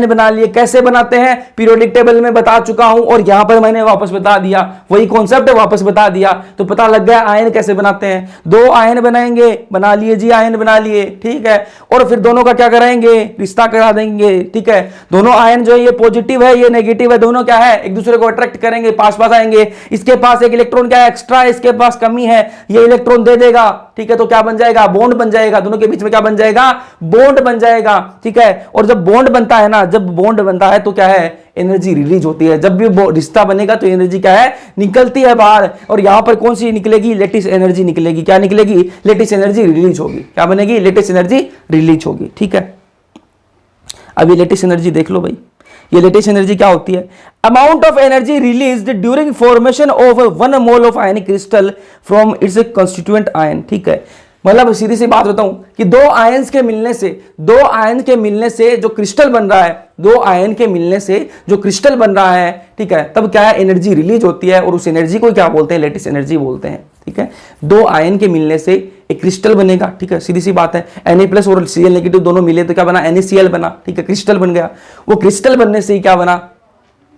बना लिए, कैसे बनाते हैं पीरियोडिक टेबल में बता चुका हूं, और यहां पर मैंने वापस बता दिया, वही कॉन्सेप्ट वापस बता दिया, तो पता लग गया आयन कैसे बनाते हैं। दो आयन बनाएंगे, बना लिए जी, आयन बना लिए, ठीक है। और फिर दोनों का क्या कराएंगे, रिश्ता करा देंगे, ठीक है। दोनों आयन जो है ये पॉजिटिव है, ये नेगेटिव है, दोनों क्या है एक दूसरे को अट्रैक्ट करेंगे, पास पास आएंगे। इसके पास एक इलेक्ट्रॉन क्या है एक्स्ट्रा है, इसके पास कमी है, ये इलेक्ट्रॉन दे देगा, ठीक है। तो क्या बन जाएगा, बॉन्ड बन जाएगा, दोनों के बीच में क्या बन जाएगा, बॉन्ड बन जाएगा, ठीक है। और जब बॉन्ड बनता है ना, जब बॉन्ड बनता है तो क्या है, एनर्जी रिलीज होती है। जब भी रिश्ता बनेगा तो एनर्जी क्या है, निकलती है बाहर, और यहां पर कौन सी निकलेगी, लेटिस एनर्जी निकलेगी। क्या निकलेगी, लेटिस एनर्जी रिलीज होगी। क्या बनेगी, लेटिस एनर्जी रिलीज होगी, ठीक है। अभी लेटिस एनर्जी देख लो भाई, ये लेटिस एनर्जी क्या होती है, amount of energy released during formation of 1 mole of ionic crystal from its constituent ion, ठीक है। मतलब सीधी सी बात बताऊं कि दो आयंस के मिलने से जो क्रिस्टल बन रहा है, दो आयन के मिलने से जो क्रिस्टल बन रहा है, ठीक है, तब क्या है, एनर्जी रिलीज होती है, और उस एनर्जी को क्या बोलते हैं, लेटिस एनर्जी बोलते हैं, ठीक है। दो आयन के मिलने से एक क्रिस्टल बनेगा, ठीक है, सीधी सी बात है। Na+ और Cl- दोनों मिले तो क्या बना, NaCl बना, ठीक है, क्रिस्टल बन गया। वो क्रिस्टल बनने से क्या बना,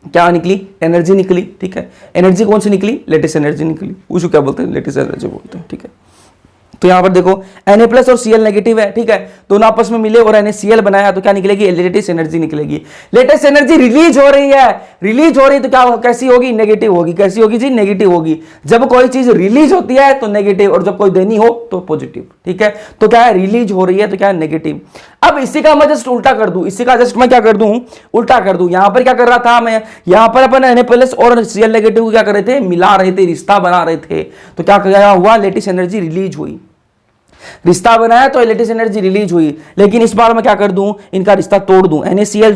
क्या निकली, एनर्जी निकली, ठीक है। एनर्जी कौन सी निकली, लेटिस एनर्जी निकली, उसको क्या बोलते हैं, लेटिस एनर्जी बोलते हैं, ठीक है। तो यहां पर देखो Na+ और Cl- है, ठीक है, दोनों आपस में मिले और NaCl बनाया, तो क्या निकलेगी, लेटिस एनर्जी निकलेगी। लेटिस एनर्जी रिलीज हो रही है तो क्या कैसी होगी, नेगेटिव होगी। कैसी होगी जी, नेगेटिव होगी। जब कोई चीज रिलीज होती है तो नेगेटिव, और जब कोई देनी हो तो पॉजिटिव, ठीक है। तो क्या है, रिलीज हो रही है तो क्या है, नेगेटिव। अब इसी का मैं जस्ट उल्टा कर दूं, मैं क्या कर दूं, उल्टा कर दूं। यहां पर क्या कर रहा था मैं, यहां पर अपन Na+ और Cl- को क्या कर रहे थे, मिला रहे थे, रिश्ता बना रहे थे। तो क्या हुआ, लेटिस एनर्जी रिलीज हुई, रिश्ता बनाया तो लेटिस एनर्जी रिलीज हुई। लेकिन इस बार मैं क्या कर दूं, इनका रिश्ता तोड़ दूं। NaCl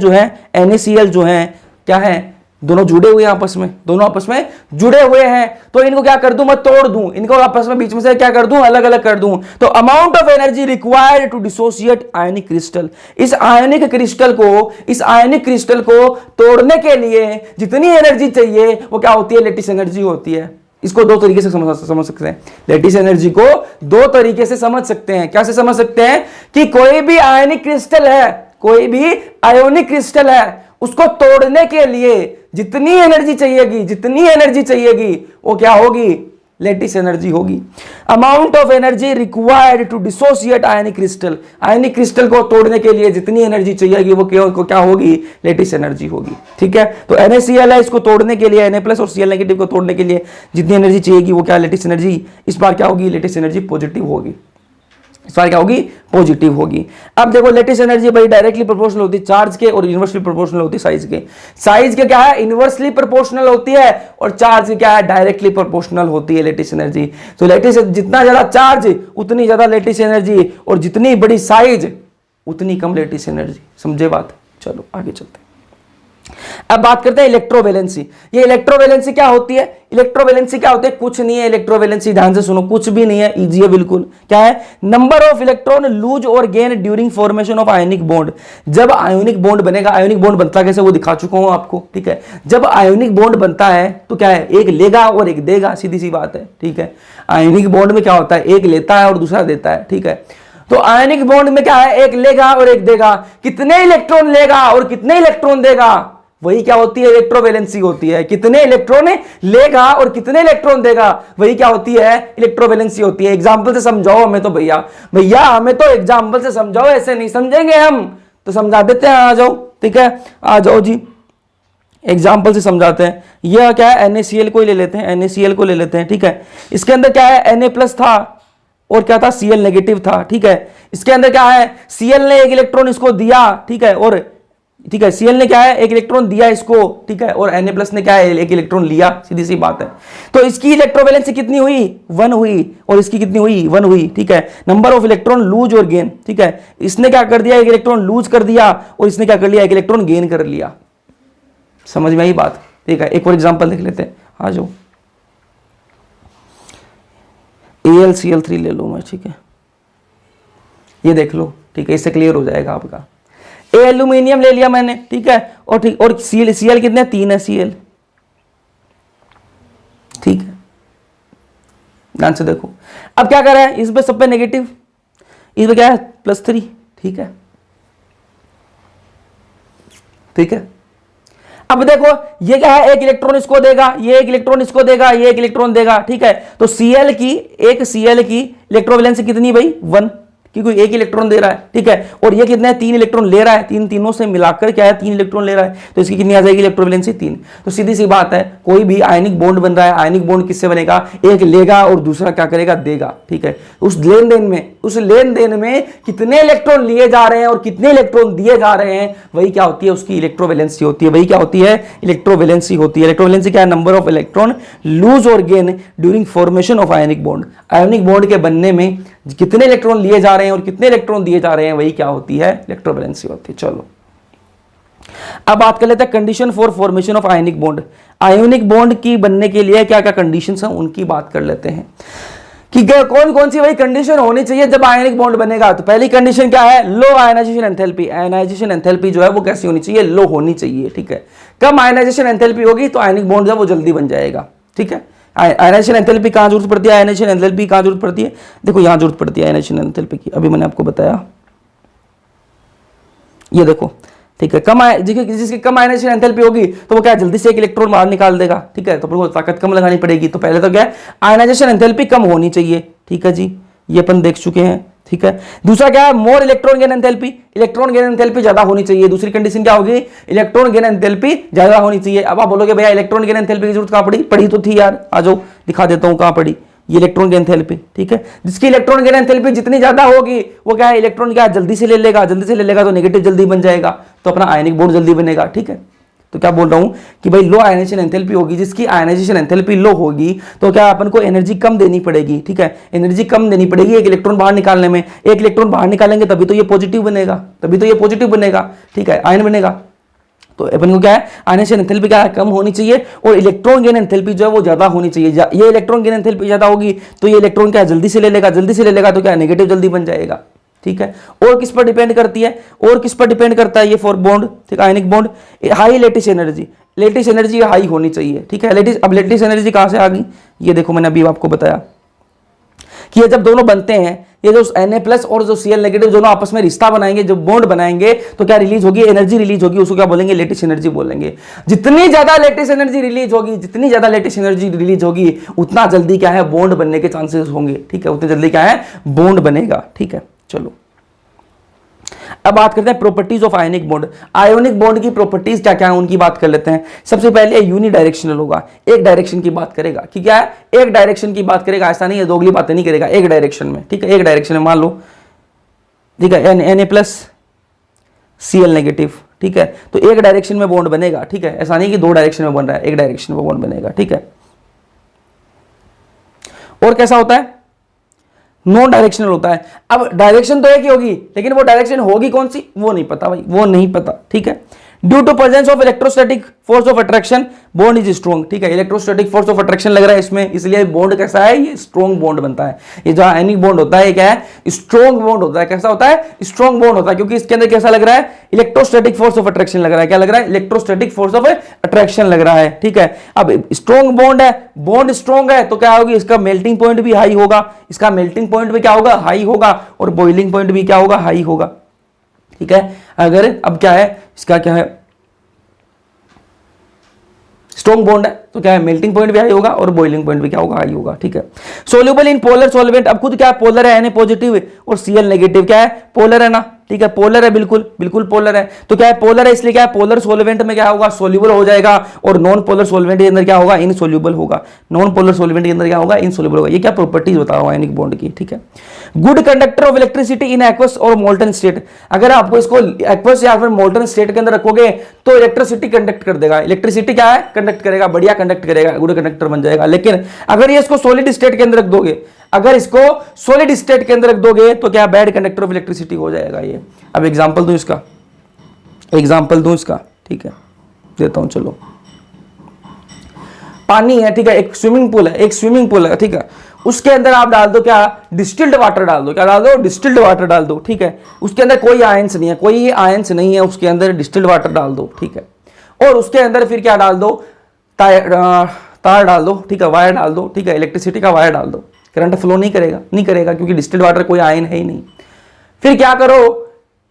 जो है क्या है, दोनों जुड़े हुए हैं आपस में, दोनों आपस में जुड़े हुए हैं, तो इनको क्या कर दूं, मैं तोड़ दूं, इनको आपस में बीच में से क्या कर दूं, अलग अलग कर दूं। तो amount of energy required to dissociate ionic crystal, इस आयनिक क्रिस्टल को तोड़ने के लिए जितनी एनर्जी चाहिए वो क्या होती है, लेटिस एनर्जी होती है। इसको दो तरीके से समझ सकते हैं, लेटिस एनर्जी को दो तरीके से समझ सकते हैं। कैसे समझ सकते हैं कि कोई भी आयनिक क्रिस्टल है, उसको तोड़ने के लिए जितनी एनर्जी चाहिएगी वो क्या होगी, लेटिस एनर्जी होगी। Amount of energy required to dissociate ionic crystal को तोड़ने के लिए जितनी एनर्जी चाहिएगी वो क्या होगी, लेटिस एनर्जी होगी, ठीक है। तो NaCl है, इसको तोड़ने के लिए, Na+ और Cl- को तोड़ने के लिए जितनी एनर्जी चाहिएगी वो क्या, लेटिस एनर्जी। इस बार क्या होगी, लेटिस एनर्जी पॉजिटिव होगी, इस बार क्या होगी, पॉजिटिव होगी। अब देखो लेटिस एनर्जी भाई डायरेक्टली प्रोपोर्शनल होती है चार्ज के, और इनवर्सली प्रोपोर्शनल होती है साइज के क्या है, इनवर्सली प्रोपोर्शनल होती है, और चार्ज की क्या है, डायरेक्टली प्रोपोर्शनल होती है लेटिस एनर्जी। तो लेटिस जितना ज्यादा चार्ज उतनी ज्यादा लेटिस एनर्जी, और जितनी बड़ी साइज उतनी कम लेटिस एनर्जी। समझे बात, चलो आगे चलते हैं। अब बात करते हैं इलेक्ट्रोवैलेंसी। ये इलेक्ट्रोवैलेंसी क्या होती है, कुछ नहीं है इलेक्ट्रोवैलेंसी, ध्यान से सुनो, कुछ भी नहीं है, इजी है बिल्कुल। क्या है, नंबर ऑफ इलेक्ट्रॉन लूज और gain during formation of ionic bond. जब आयोनिक बॉन्ड बनेगा, आयोनिक बॉन्ड बनता कैसे वो दिखा चुका हूं आपको, ठीक है। जब आयोनिक बॉन्ड बनता है तो क्या है, एक लेगा और एक देगा, सीधी सी बात है, ठीक है। आयोनिक बॉन्ड में क्या होता है, एक लेता है और दूसरा देता है, ठीक है। तो आयोनिक बॉन्ड में क्या है, एक लेगा और एक देगा। कितने इलेक्ट्रॉन लेगा और कितने इलेक्ट्रॉन देगा, वही क्या होती है, इलेक्ट्रोवैलेंसी होती है। कितने इलेक्ट्रॉन लेगा और कितने इलेक्ट्रॉन देगा, वही क्या होती है, इलेक्ट्रोवैलेंसी होती है। एग्जांपल से समझाओ हमें तो भैया हमें तो एग्जांपल से समझाओ, ऐसे नहीं समझेंगे हम, तो समझा देते हैं, आ जाओ, ठीक है, आ जाओ जी, एग्जाम्पल से समझाते हैं। यह क्या है, NaCl को ले लेते हैं, NaCl को ले लेते हैं, ठीक है। इसके अंदर क्या है, Na+ था और क्या था, Cl- था, ठीक है। इसके अंदर क्या है, Cl ने एक इलेक्ट्रॉन इसको दिया, ठीक है, और ठीक है, Cl ने क्या है, एक इलेक्ट्रॉन दिया इसको, ठीक है, और Na+ ने क्या है, एक इलेक्ट्रॉन लिया, सीधी सी बात है। तो इसकी इलेक्ट्रोवैलेंसी कितनी हुई, 1 हुई, और इसकी कितनी हुई, 1 हुई, ठीक है। नंबर ऑफ इलेक्ट्रॉन लूज और गेन, ठीक है। इसने क्या कर दिया, एक इलेक्ट्रॉन लूज कर दिया, और इसने क्या कर लिया, एक इलेक्ट्रॉन गेन कर लिया। समझ में आई बात, ठीक है। एक और एग्जांपल देख लेते हैं, आ जाओ। AlCl3 ले लो मैं, ठीक है, ये देख लो, ठीक है, इससे क्लियर हो जाएगा आपका। ए एल्यूमिनियम ले लिया मैंने, ठीक है, और ठीक, और Cl कितने, 3 है Cl, ठीक है, ध्यान से देखो। अब क्या कर रहा है, इस पे सब पे नेगेटिव, इस पे क्या है +3, ठीक है, ठीक है। अब देखो ये क्या है, एक इलेक्ट्रॉन इसको देगा, ये एक इलेक्ट्रॉन इसको देगा, ये एक इलेक्ट्रॉन देगा, ठीक है। तो Cl की इलेक्ट्रोवैलेंसी कितनी भाई, 1, क्योंकि एक इलेक्ट्रॉन दे रहा है, ठीक है, और ये कितने 3 इलेक्ट्रॉन ले रहा है, तीनों से मिलाकर क्या है 3 इलेक्ट्रॉन ले रहा है, तो इसकी कितनी आ जाएगी इलेक्ट्रोवैलेंसी 3। तो सीधी सी बात है, कोई भी आयनिक बॉन्ड बन रहा है, आयनिक बॉन्ड किससे बनेगा, एक लेगा और दूसरा क्या करेगा, देगा, ठीक है। उस लेन देन में कितने इलेक्ट्रॉन लिए जा रहे हैं और कितने इलेक्ट्रॉन दिए जा रहे हैं, वही क्या होती है, उसकी इलेक्ट्रोवैलेंसी होती है, वही क्या होती है, इलेक्ट्रोवैलेंसी होती है। इलेक्ट्रोवैलेंसी क्या है, नंबर ऑफ इलेक्ट्रॉन लूज और gain during formation of ionic bond. Ionic bond के बनने में कितने इलेक्ट्रॉन लिए जा रहे हैं और कितने इलेक्ट्रॉन दिए जा रहे हैं, वही क्या होती है, इलेक्ट्रोवैलेंसी होती है। चलो अब बात कर लेते हैं condition for formation of ionic bond. Ionic bond की बनने के लिए क्या क्या कंडीशंस हैं, उनकी बात कर लेते हैं कि कौन कौन सी भाई कंडीशन होनी चाहिए जब आयनिक बॉन्ड बनेगा। तो पहली कंडीशन क्या है, लो आयनाइजेशन एंथैल्पी। आयनाइजेशन एंथैल्पी जो है वो कैसी होनी चाहिए, लो होनी चाहिए, ठीक है। कम आयनाइजेशन एंथैल्पी होगी तो आयनिक बॉन्ड जो है वो जल्दी बन जाएगा, ठीक है। आयनाइजेशन एंथैल्पी कहां जरूरत पड़ती है, आयनाइजेशन एंथैल्पी कहां जरूरत पड़ती है, देखो यहां जरूरत पड़ती है आयनाइजेशन एंथैल्पी की, अभी मैंने आपको बताया, ये देखो, ठीक है। जिसकी कम आयनाइजेशन एंथैल्पी होगी तो वो क्या जल्दी से एक इलेक्ट्रॉन बाहर निकाल देगा, ठीक है, तो फिर वो ताकत कम लगानी पड़ेगी। तो पहले तो क्या है, आयनाइजेशन एंथैल्पी कम होनी चाहिए, ठीक है जी, ये अपन देख चुके हैं, ठीक है। दूसरा क्या है, more electron gain enthalpy. Electron gain enthalpy ज्यादा होनी चाहिए। दूसरी कंडीशन क्या होगी, इलेक्ट्रॉन गेन एंथैल्पी ज्यादा होनी चाहिए। अब आप बोलोगे भैया इलेक्ट्रॉन गेन एंथैल्पी की जरूरत कहां पड़ी तो थी यार, आ जाओ दिखा देता हूं कहां पड़ी, ये इलेक्ट्रॉन गेन एंथैल्पी, ठीक है। जिसकी इलेक्ट्रॉन गेन एंथैल्पी जितनी ज्यादा होगी वो क्या है, इलेक्ट्रॉन क्या जल्दी से ले लेगा, तो नेगेटिव जल्दी बन जाएगा, तो अपना आयनिक बॉन्ड जल्दी बनेगा, ठीक है। तो क्या बोल रहा हूं कि भाई लो आयनाइजेशन एंथैल्पी होगी, जिसकी आयनाइजेशन एंथैल्पी लो होगी तो क्या अपन को एनर्जी कम देनी पड़ेगी, ठीक है, एनर्जी कम देनी पड़ेगी एक इलेक्ट्रॉन बाहर निकालने में। एक इलेक्ट्रॉन बाहर निकालेंगे तभी तो ये पॉजिटिव बनेगा, ठीक है, आयन बनेगा। तो अपन को क्या है, आयनाइजेशन एंथैल्पी क्या है, कम होनी चाहिए, और इलेक्ट्रॉन गेन एंथैल्पी जो है वो ज्यादा होनी चाहिए। ये इलेक्ट्रॉन गेन एंथैल्पी ज्यादा होगी तो ये इलेक्ट्रॉन क्या जल्दी से ले लेगा तो क्या नेगेटिव जल्दी बन जाएगा, ठीक है। और किस पर डिपेंड करता है ये फॉर बॉन्ड, ठीक, ionic bond, high lattice energy high होनी चाहिए, ठीक है। अब लेटिस एनर्जी कहां से आ गई, ये देखो मैंने अभी आपको बताया कि ये जब दोनों बनते हैं, ये जो Na+ और जो Cl- दोनों आपस में रिश्ता बनाएंगे, जब बॉन्ड बनाएंगे तो क्या रिलीज होगी, एनर्जी रिलीज होगी, उसको क्या बोलेंगे, लेटिस एनर्जी बोलेंगे। जितनी ज्यादा लेटिस एनर्जी रिलीज होगी उतना जल्दी क्या है, बॉन्ड बनने के चांसेस होंगे, ठीक है, उतनी जल्दी क्या है, बॉन्ड बनेगा, ठीक है। चलो अब बात करते हैं properties of ionic bond. Ionic bond की प्रॉपर्टीज क्या क्या है उनकी बात कर लेते हैं। सबसे पहले यूनिडायरेक्शनल होगा, एक डायरेक्शन की बात करेगा, कि क्या है, एक डायरेक्शन की बात करेगा, ऐसा नहीं है दोगली बातें नहीं करेगा, एक डायरेक्शन में, ठीक है, एक डायरेक्शन में मान लो, ठीक है, Na+ Cl-, ठीक है, तो एक डायरेक्शन में बॉन्ड बनेगा, ठीक है, ऐसा नहीं कि दो डायरेक्शन में बन रहा है, एक डायरेक्शन में बॉन्ड बनेगा, ठीक है। और कैसा होता है, नॉन डायरेक्शनल होता है। अब डायरेक्शन तो एक ही होगी, लेकिन वो डायरेक्शन होगी कौन सी वो नहीं पता भाई, वो नहीं पता, ठीक है। Due to presence of electrostatic force of attraction bond is strong, ठीक है, इलेक्ट्रोस्टैटिक फोर्स ऑफ अट्रैक्शन लग रहा है इसमें, इसलिए बॉन्ड कैसा है, ये स्ट्रॉन्ग बॉन्ड बनता है। ये जो आयनिक बॉन्ड होता है, ये क्या है, स्ट्रॉन्ग बॉन्ड होता है। कैसा होता है, स्ट्रॉन्ग बॉन्ड होता है, क्योंकि इसके अंदर कैसा लग रहा है, इलेक्ट्रोस्टैटिक फोर्स ऑफ अट्रैक्शन लग रहा है। क्या लग रहा है, इलेक्ट्रोस्टैटिक फोर्स ऑफ अट्रैक्शन लग रहा है, ठीक है। अब स्ट्रॉन्ग बॉन्ड है, बॉन्ड स्ट्रॉन्ग है, तो क्या होगी, इसका मेल्टिंग पॉइंट भी हाई होगा, क्या होगा, हाई होगा, और बॉइलिंग पॉइंट भी क्या होगा, हाई होगा, ठीक है। अगर अब क्या है, इसका क्या है, स्ट्रॉन्ग बॉन्ड है तो क्या है, मेल्टिंग पॉइंट भी हाई होगा और बॉइलिंग पॉइंट भी क्या होगा, हाई होगा, ठीक है। सोल्यूबल इन पोलर सॉल्वेंट, अब खुद क्या है, पोलर है, Na+ और Cl- क्या है, पोलर है ना, ठीक है, पोलर है, बिल्कुल पोलर है। तो क्या है, पोलर है, इसलिए क्या है, पोलर सॉल्वेंट में क्या होगा, सोल्यूबल हो जाएगा, और नॉन पोलर सॉल्वेंट के अंदर क्या होगा, इनसोल्यूबल होगा। नॉन पोलर सॉल्वेंट के अंदर क्या होगा, इनसोल्यूबल होगा। ये क्या प्रॉपर्टीज बताओ आयनिक बॉन्ड की, ठीक है। Good conductor of electricity in aqueous और मोल्टन स्टेट, अगर आपको इसको एक्वस या फिर मोल्टन स्टेट के अंदर रखोगे तो इलेक्ट्रिसिटी कंडक्ट कर देगा। इलेक्ट्रिसिटी क्या है, कंडक्ट करेगा, बढ़िया कंडक्ट करेगा, गुड कंडक्टर बन जाएगा। लेकिन अगर ये इसको सॉलिड स्टेट के अंदर रख दोगे, तो क्या बैड कंडक्टर ऑफ इलेक्ट्रिसिटी हो जाएगा ये। अब एग्जांपल दूं इसका, ठीक है, देता हूं, चलो। पानी है, ठीक है, एक स्विमिंग पूल है, ठीक है, उसके अंदर आप डाल दो क्या, डिस्टिल्ड वाटर डाल दो, क्या डाल दो, डिस्टिल्ड वाटर डाल दो, ठीक है। उसके अंदर कोई आयंस नहीं है, कोई आयंस नहीं है उसके अंदर, डिस्टिल्ड वाटर डाल दो, ठीक है। और उसके अंदर फिर क्या डाल दो, तार डाल दो, ठीक है, वायर डाल दो, ठीक है, इलेक्ट्रिसिटी का वायर डाल दो। करंट फ्लो नहीं करेगा, नहीं करेगा, क्योंकि डिस्टिल्ड वाटर कोई आयन है ही नहीं। फिर क्या करो,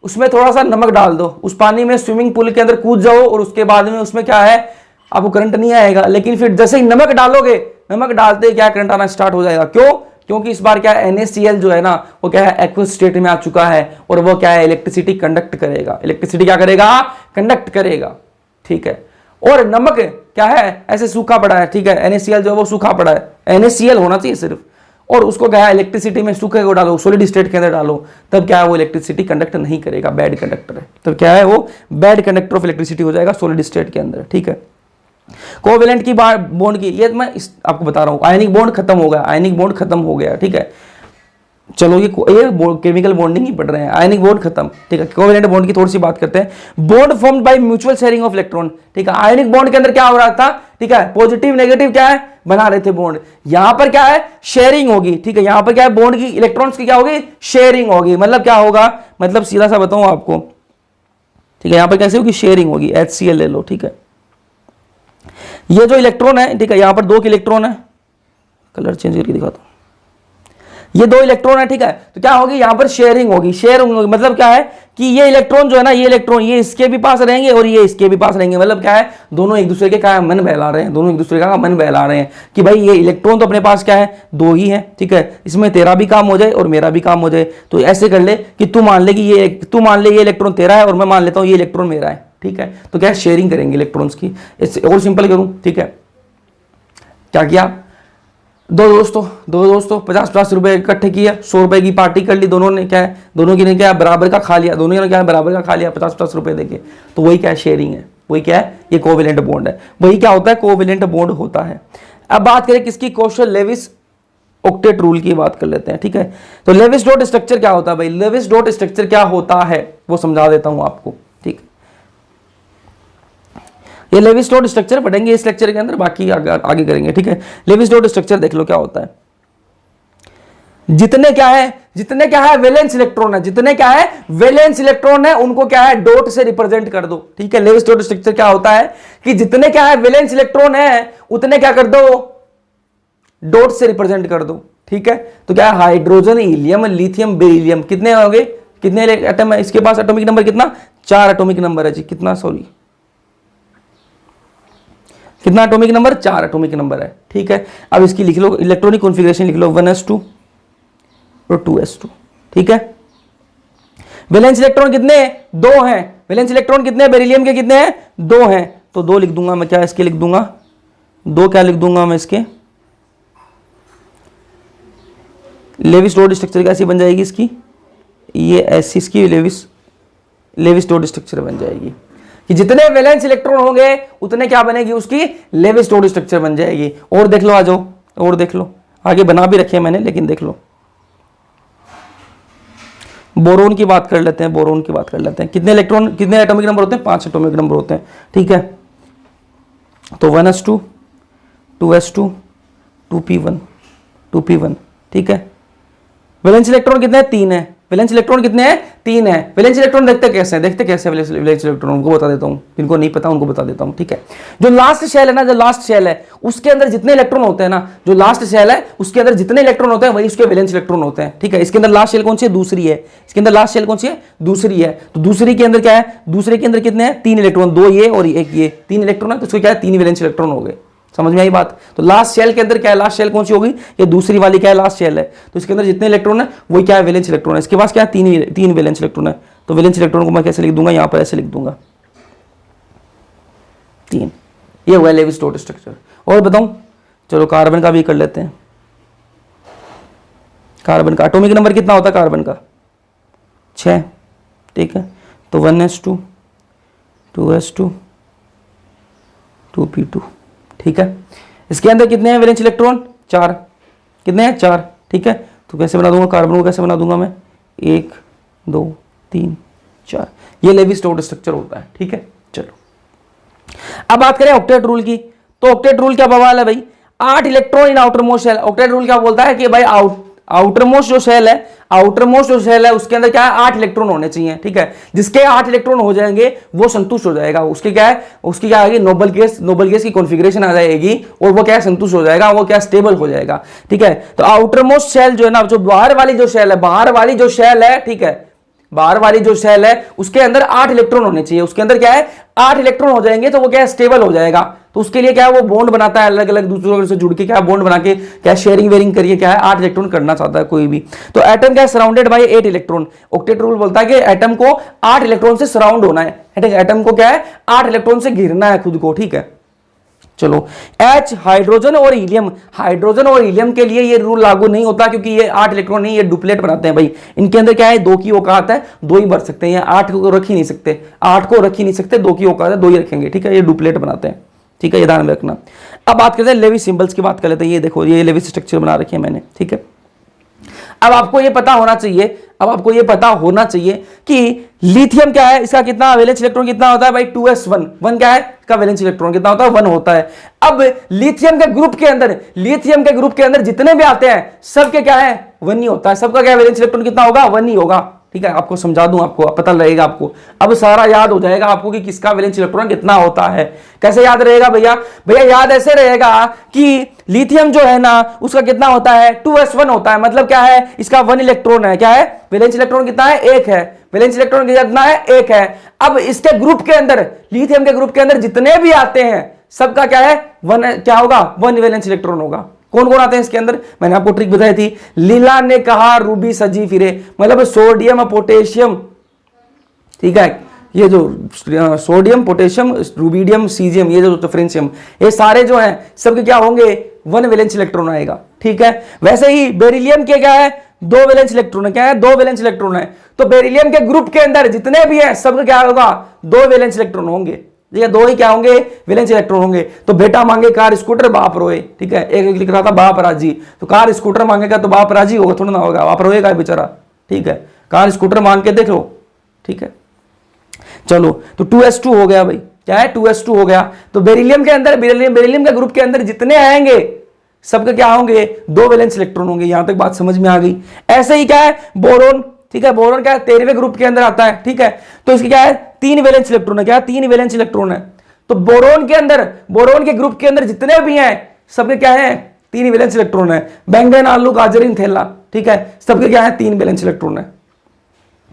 उसमें थोड़ा सा नमक डाल दो, उस पानी में स्विमिंग पूल के अंदर कूद जाओ, और उसके बाद में उसमें क्या है, आपको करंट नहीं आएगा। लेकिन फिर जैसे ही नमक डालोगे, नमक डालते ही क्या करंट आना स्टार्ट हो जाएगा। क्यों? क्योंकि इस बार क्या है, NaCl जो है ना, वो क्या है, एक्वस स्टेट में आ चुका है, और वो क्या है, इलेक्ट्रिसिटी कंडक्ट करेगा। इलेक्ट्रिसिटी क्या करेगा, कंडक्ट करेगा, ठीक है। और नमक क्या है, ऐसे सूखा पड़ा है, ठीक है, NaCl जो है वो सूखा पड़ा है, NaCl होना चाहिए सिर्फ, और उसको क्या है, इलेक्ट्रिसिटी में सूखे को डालो, सॉलिड स्टेट के अंदर डालो, तब क्या है, वो इलेक्ट्रिसिटी कंडक्ट नहीं करेगा, बैड कंडक्टर है। तब क्या है, वो बैड कंडक्टर ऑफ इलेक्ट्रिसिटी हो जाएगा सॉलिड स्टेट के अंदर, ठीक है। कोवेलेंट की बॉन्ड की, ये मैं आपको बता रहा हूं, आयनिक बॉन्ड खत्म हो गया, आयनिक बॉन्ड खत्म हो गया, ठीक है। चलो ये केमिकल बॉन्डिंग ही पढ़ रहे हैं, आयनिक बॉन्ड खत्म, ठीक है। कोवेलेंट बॉन्ड की थोड़ी सी बात करते हैं। Bond formed by mutual sharing of electron, ठीक है। आयनिक बॉन्ड के अंदर क्या हो रहा था, ठीक है, पॉजिटिव नेगेटिव क्या है, बना रहे थे बॉन्ड। यहां पर क्या है, शेयरिंग होगी, ठीक है। यहां पर क्या है, बॉन्ड की, इलेक्ट्रॉन्स की क्या होगी, शेयरिंग होगी। मतलब क्या होगा, मतलब सीधा सा बताऊं आपको, ठीक है। यहां पर कैसे होगी, शेयरिंग होगी। HCl ले लो, ठीक है। ये जो इलेक्ट्रॉन है, ठीक है, यहां पर 2 इलेक्ट्रॉन है, कलर चेंज करके दिखाता हूं, ये 2 इलेक्ट्रॉन है, ठीक है। तो क्या होगी, यहां पर शेयरिंग होगी, शेयर होगी। मतलब क्या है कि ये इलेक्ट्रॉन जो है ना, ये इलेक्ट्रॉन ये इसके भी पास रहेंगे और ये इसके भी पास रहेंगे। मतलब क्या है, दोनों एक दूसरे के क्या मन बहला रहे हैं, दोनों एक दूसरे का मन बहला रहे हैं कि भाई ये इलेक्ट्रॉन तो अपने पास क्या है, 2 ही है, ठीक है, इसमें तेरा भी काम हो जाए और मेरा भी काम हो जाए। तो ऐसे कर ले कि तू मान ले कि ये इलेक्ट्रॉन तेरा है और मैं मान लेता हूं ये इलेक्ट्रॉन मेरा है, ठीक है। तो क्या शेयरिंग करेंगे इलेक्ट्रॉन्स की। इससे और सिंपल करूं, ठीक है, क्या किया, दो दोस्तों 50-50 रुपए इकट्ठे किया, 100 रुपए की पार्टी कर ली, दोनों ने क्या है, दोनों की ने क्या बराबर का खा लिया, दोनों ने क्या बराबर का खा लिया, 50-50 रुपए देके। तो वही क्या है, शेयरिंग है, वही क्या है, ये कोवेलेंट बॉन्ड है। वही क्या होता है, कोवेलेंट बॉन्ड होता है। अब बात करें किसकी, कोशल लेविस ऑक्टेट रूल की बात कर लेते हैं, ठीक है। तो लेविस डॉट स्ट्रक्चर क्या होता है भाई, लेविस डॉट स्ट्रक्चर क्या होता है वो समझा देता हूं आपको, ठीक। ये लेविस डॉट स्ट्रक्चर पढ़ेंगे इस लेक्चर के अंदर, बाकी आगे करेंगे, ठीक है। लेविस डॉट स्ट्रक्चर देख लो क्या होता है। जितने क्या है वैलेंस इलेक्ट्रॉन है, जितने क्या है वैलेंस इलेक्ट्रॉन है, उनको क्या है, डॉट से रिप्रेजेंट कर दो, ठीक है। लेविस डॉट स्ट्रक्चर क्या होता है कि जितने क्या है वैलेंस इलेक्ट्रॉन है, उतने क्या कर दो, डॉट से रिप्रेजेंट कर दो, ठीक है। तो क्या है, हाइड्रोजन, हीलियम, लिथियम, बेरिलियम, कितने हो गए, कितने एटम है इसके पास, एटॉमिक नंबर कितना, 4 एटॉमिक नंबर है जी, कितना, सॉरी कितना एटॉमिक नंबर, 4 एटॉमिक नंबर है, ठीक है। अब इसकी लिख लो इलेक्ट्रॉनिक कॉन्फ़िगरेशन, लिख लो 1s2 और 2s2, ठीक है। वैलेंस इलेक्ट्रॉन कितने, 2 हैं। वैलेंस इलेक्ट्रॉन कितने, बेरिलियम के कितने हैं, 2 हैं। तो 2 लिख दूंगा मैं, क्या इसके लिख दूंगा, 2 क्या लिख दूंगा मैं इसके। लेविस डॉट स्ट्रक्चर कैसी बन जाएगी इसकी, ये ऐसी इसकी लेविस डॉट स्ट्रक्चर बन जाएगी कि जितने वैलेंस इलेक्ट्रॉन होंगे उतने क्या बनेगी, उसकी लेविस डॉट स्ट्रक्चर बन जाएगी। और देख लो, आ जाओ और देख लो, आगे बना भी रखे मैंने, लेकिन देख लो। बोरोन की बात कर लेते हैं, बोरोन की बात कर लेते हैं। कितने इलेक्ट्रॉन, कितने एटॉमिक नंबर होते हैं, 5 एटॉमिक नंबर होते हैं, ठीक है। तो 1s2 2s2 2p1 2p1, ठीक है। वैलेंस इलेक्ट्रॉन कितने हैं, 3 है। वैलेंस इलेक्ट्रॉन कितने हैं, 3 है। वैलेंस इलेक्ट्रॉन देखते कैसे हैं, वैलेंस इलेक्ट्रॉन उनको बता देता हूं, जिनको नहीं पता उनको बता देता हूं, ठीक है। जो लास्ट शेल है ना, जो लास्ट शेल है उसके अंदर जितने इलेक्ट्रॉन होते हैं ना, जो लास्ट शेल है उसके अंदर जितने इलेक्ट्रॉन होते हैं वही उसके वैलेंस इलेक्ट्रॉन होते हैं, ठीक है। इसके अंदर लास्ट शेल कौन सी है, दूसरी है। इसके अंदर लास्ट शेल कौन सी है, दूसरी है। तो दूसरी के अंदर क्या है, दूसरे के अंदर कितने हैं, 3 इलेक्ट्रॉन, 2 ये और 1 ये, 3 इलेक्ट्रॉन है, तो उसको क्या है, 3 वैलेंस इलेक्ट्रॉन हो गए। समझ में आई बात। तो लास्ट शेल के अंदर क्या है, लास्ट शेल कौन सी होगी, ये दूसरी वाली क्या है, लास्ट शेल है। तो इसके अंदर जितने इलेक्ट्रॉन है वही क्या है, वैलेंस इलेक्ट्रॉन है। इसके पास क्या है, 3 वैलेंस इलेक्ट्रॉन है। तो वैलेंस इलेक्ट्रॉन को मैं कैसे लिख दूंगा, यहां पर ऐसे लिख दूंगा 3। ये हुआ लेविस डॉट स्ट्रक्चर। और बताऊं, चलो कार्बन का भी कर लेते हैं। कार्बन का एटॉमिक नंबर कितना होता है कार्बन का, 6, ठीक है। तो 1s2 2s2 2p2, ठीक है। इसके अंदर कितने हैं वैलेंस इलेक्ट्रॉन, 4, कितने हैं, 4, ठीक है। तो कैसे बना दूंगा, कार्बन को कैसे बना दूंगा मैं, 1 2 3 4। ये लेविस डॉट स्ट्रक्चर होता है, ठीक है। चलो अब बात करें ऑक्टेट रूल की। तो ऑक्टेट रूल क्या बवाल है भाई, 8 electron in outermost shell. Octet rule क्या बोलता है कि भाई आउटर मोस्ट जो शेल है उसके अंदर क्या है 8 इलेक्ट्रॉन होने चाहिए, ठीक है। जिसके 8 इलेक्ट्रॉन हो जाएंगे वो संतुष्ट हो जाएगा, उसके क्या है, उसकी क्या आएगी, नोबल गैस की कॉन्फ़िगरेशन आ जाएगी और वो क्या संतुष्ट हो जाएगा, वो क्या स्टेबल हो जाएगा, ठीक है। तो आउटर मोस्ट शेल जो है ना, जो बाहर वाली जो शेल है, ठीक है, बाहर वाली जो शेल है उसके अंदर 8 इलेक्ट्रॉन होने चाहिए, उसके अंदर क्या है 8 इलेक्ट्रॉन हो जाएंगे तो वो क्या स्टेबल हो जाएगा। तो उसके लिए क्या है वो बॉन्ड बनाता है, अलग अलग दूसरों से जुड़ के क्या बॉन्ड बना के क्या शेयरिंग वेयरिंग करिए क्या है 8 इलेक्ट्रॉन करना चाहता है कोई भी। तो एटम क्या surrounded by 8 electron. Octet rule बोलता है कि एटम को 8 इलेक्ट्रॉन से सराउंड होना है, एटम को क्या है 8 इलेक्ट्रॉन से घिरना है खुद को, ठीक है। चलो H हाइड्रोजन और हीलियम के लिए ये रूल लागू नहीं होता क्योंकि ये 8 इलेक्ट्रॉन नहीं, ये डुप्लेट बनाते हैं भाई। इनके अंदर क्या है 2 की औकात है, 2 ही भर सकते हैं, 8 को रख ही नहीं सकते, 8 को रख ही नहीं सकते, 2 की औकात है 2 ही रखेंगे, ठीक है। ये डुप्लेट बनाते हैं, ठीक है, ये ध्यान में रखना। अब बात करते हैं लेविस सिंबल्स की बात कर लेते हैं। ये देखो ये लेविस स्ट्रक्चर बना रखी है मैंने, ठीक है। अब आपको ये पता होना चाहिए कि लिथियम क्या है, इसका कितना वैलेंस इलेक्ट्रॉन कितना होता है भाई 2s1। 1 क्या है, इसका वैलेंस इलेक्ट्रॉन कितना होता है 1 होता है। अब लिथियम के ग्रुप के अंदर जितने भी आते हैं सबके क्या है 1 ही होता है, सबका क्या वैलेंस इलेक्ट्रॉन कितना होगा 1 ही होगा, ठीक है। आपको समझा दूं, आपको पता लगेगा, आपको अब सारा याद हो जाएगा आपको कि किसका वैलेंस इलेक्ट्रॉन कितना होता है। कैसे याद रहेगा भैया याद ऐसे रहेगा कि लिथियम जो है ना उसका कितना होता है 2s1 होता है, मतलब क्या है इसका 1 इलेक्ट्रॉन है, क्या है वैलेंस इलेक्ट्रॉन कितना है 1 है, वैलेंस इलेक्ट्रॉन कितना है 1 है। अब इसके ग्रुप के अंदर, लिथियम के ग्रुप के अंदर जितने भी आते हैं सबका क्या है 1 क्या होगा 1 वैलेंस इलेक्ट्रॉन होगा। कौन कौन आते हैं इसके अंदर, मैंने आपको ट्रिक बताई थी, लीला ने कहा रूबी सजी फिरे, मतलब सोडियम पोटेशियम, ठीक है, ये जो सोडियम पोटेशियम रूबिडियम सीजियम, ये जो फ्रेंशियम, ये सारे जो हैं सबके क्या होंगे 1 वैलेंस इलेक्ट्रॉन आएगा, ठीक है। वैसे ही बेरिलियम के क्या है 2 वैलेंस इलेक्ट्रॉन है, क्या है 2 वैलेंस इलेक्ट्रॉन है। तो बेरिलियम के ग्रुप के अंदर जितने भी हैं सबका क्या होगा 2 वैलेंस इलेक्ट्रॉन होंगे, ठीक है, 2 ही क्या होंगे वैलेंस इलेक्ट्रॉन होंगे। तो बेटा मांगे कार स्कूटर बाप रोए, ठीक है, एक लिख रहा था बाप राजी, तो कार स्कूटर मांगेगा तो बाप राजी होगा थोड़ा ना होगा, बाप रोएगा बेचारा, ठीक है। कार स्कूटर मांग के देख लो, ठीक है। चलो तो 2s2 हो गया भाई, क्या है 2s2 हो गया। तो बेरिलियम के अंदर बेरिलियम के ग्रुप के अंदर जितने आएंगे सबके क्या होंगे 2 वैलेंस इलेक्ट्रॉन होंगे। यहां तक बात समझ में आ गई। ऐसे ही क्या है बोरोन, ठीक है, बोरोन क्या है 13वें ग्रुप के अंदर आता है, ठीक है। तो इसकी क्या है 3 वैलेंस इलेक्ट्रॉन है, क्या 3 वैलेंस इलेक्ट्रॉन है। तो बोरोन के ग्रुप के अंदर जितने भी हैं सबके क्या है 3 वैलेंस इलेक्ट्रॉन है। बैंगन आलू गाजर इन थैला, ठीक है, सबके क्या है 3 वैलेंस इलेक्ट्रॉन है,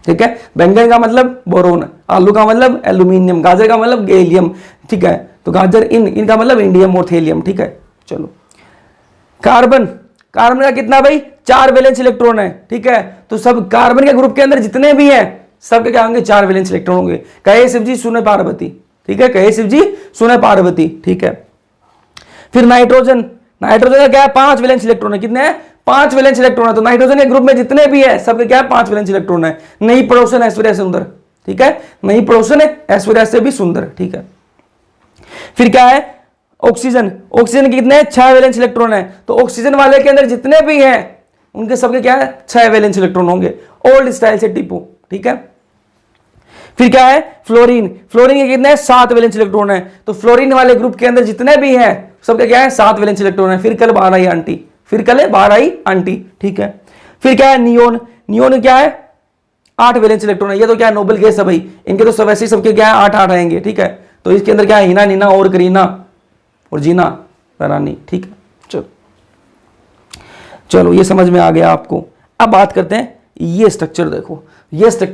ठीक है। बैंगन का मतलब बोरोन, आलू का मतलब एल्यूमिनियम, गाजर का मतलब गैलियम, ठीक है। तो गाजर इनका मतलब इंडियम और थेलियम, ठीक है। चलो कार्बन का कितना भाई 4 वैलेंस इलेक्ट्रॉन है, ठीक है। तो सब कार्बन के ग्रुप के अंदर जितने भी हैं सबके क्या होंगे 4 वैलेंस इलेक्ट्रॉन होंगे। कहे शिव जी सुने पार्वती, ठीक है, कहे शिव जी सुने पार्वती, ठीक है। फिर नाइट्रोजन का क्या है 5 वैलेंस इलेक्ट्रॉन है, कितने हैं 5 वैलेंस इलेक्ट्रॉन है। तो नाइट्रोजन के ग्रुप में जितने भी है सबके क्या है 5 वैलेंस इलेक्ट्रॉन है। नई पड़ोसन ऐश्वर्या सुंदर, ठीक है, नई पड़ोसन है ऐश्वर्या से भी सुंदर, ठीक है। फिर क्या है ऑक्सीजन के कितने 6 वैलेंस इलेक्ट्रॉन है। तो ऑक्सीजन वाले के अंदर जितने भी हैं उनके सबके क्या है 6 वैलेंस इलेक्ट्रॉन होंगे, ओल्ड स्टाइल से टिपो, ठीक है। फिर क्या है फ्लोरीन के कितने 7 वैलेंस इलेक्ट्रॉन है। तो फ्लोरीन वाले ग्रुप के अंदर जितने भी हैं सबके क्या है 7 वैलेंस इलेक्ट्रॉन है। फिर कल बाहर आई आंटी, ठीक है। फिर क्या है नियोन क्या है 8 वैलेंस इलेक्ट्रॉन है। ये तो क्या है नोबल गैस है भाई, इनके तो सब ऐसे सबके क्या है 8 आएंगे, ठीक है। तो इसके अंदर क्या है हिना नीना और करीना और जीना रानी, ठीक है। चलो ये समझ में आ गया आपको। अब बात करते हैं ये स्ट्रक्चर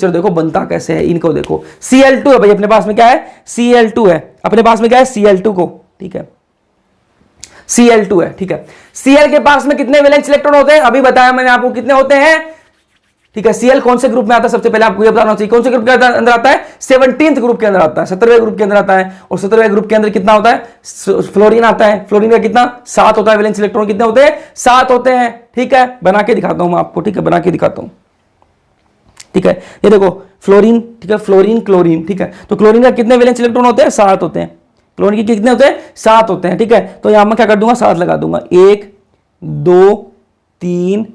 देखो बनता कैसे है। इनको देखो Cl2 है भाई अपने पास में, क्या है Cl2 है अपने पास में, क्या है Cl2 को, ठीक है, Cl2 है, ठीक है। Cl के पास में कितने वैलेंस इलेक्ट्रॉन होते हैं अभी बताया मैंने आपको कितने होते हैं, ठीक है। Cl कौन से ग्रुप में आता है सबसे पहले आपको ये बताना चाहिए, कौन से ग्रुप के अंदर आता है 17th ग्रुप के अंदर आता है, 17वें ग्रुप के अंदर आता है। और 17वें ग्रुप के अंदर कितना होता है फ्लोरीन आता है, फ्लोरीन का कितना 7 होता है, वैलेंस इलेक्ट्रॉन कितने होते हैं 7 होते हैं, ठीक है। बना के दिखाता हूं मैं आपको, ठीक है, बना के दिखाता हूं, ठीक है। ये देखो फ्लोरीन, ठीक है, क्लोरीन, ठीक है। तो क्लोरीन का कितने वैलेंस इलेक्ट्रॉन होते हैं 7 होते हैं, क्लोरीन के कितने होते हैं 7 होते हैं, ठीक है। तो यहां मैं क्या कर दूंगा 7 लगा दूंगा, 1 2 3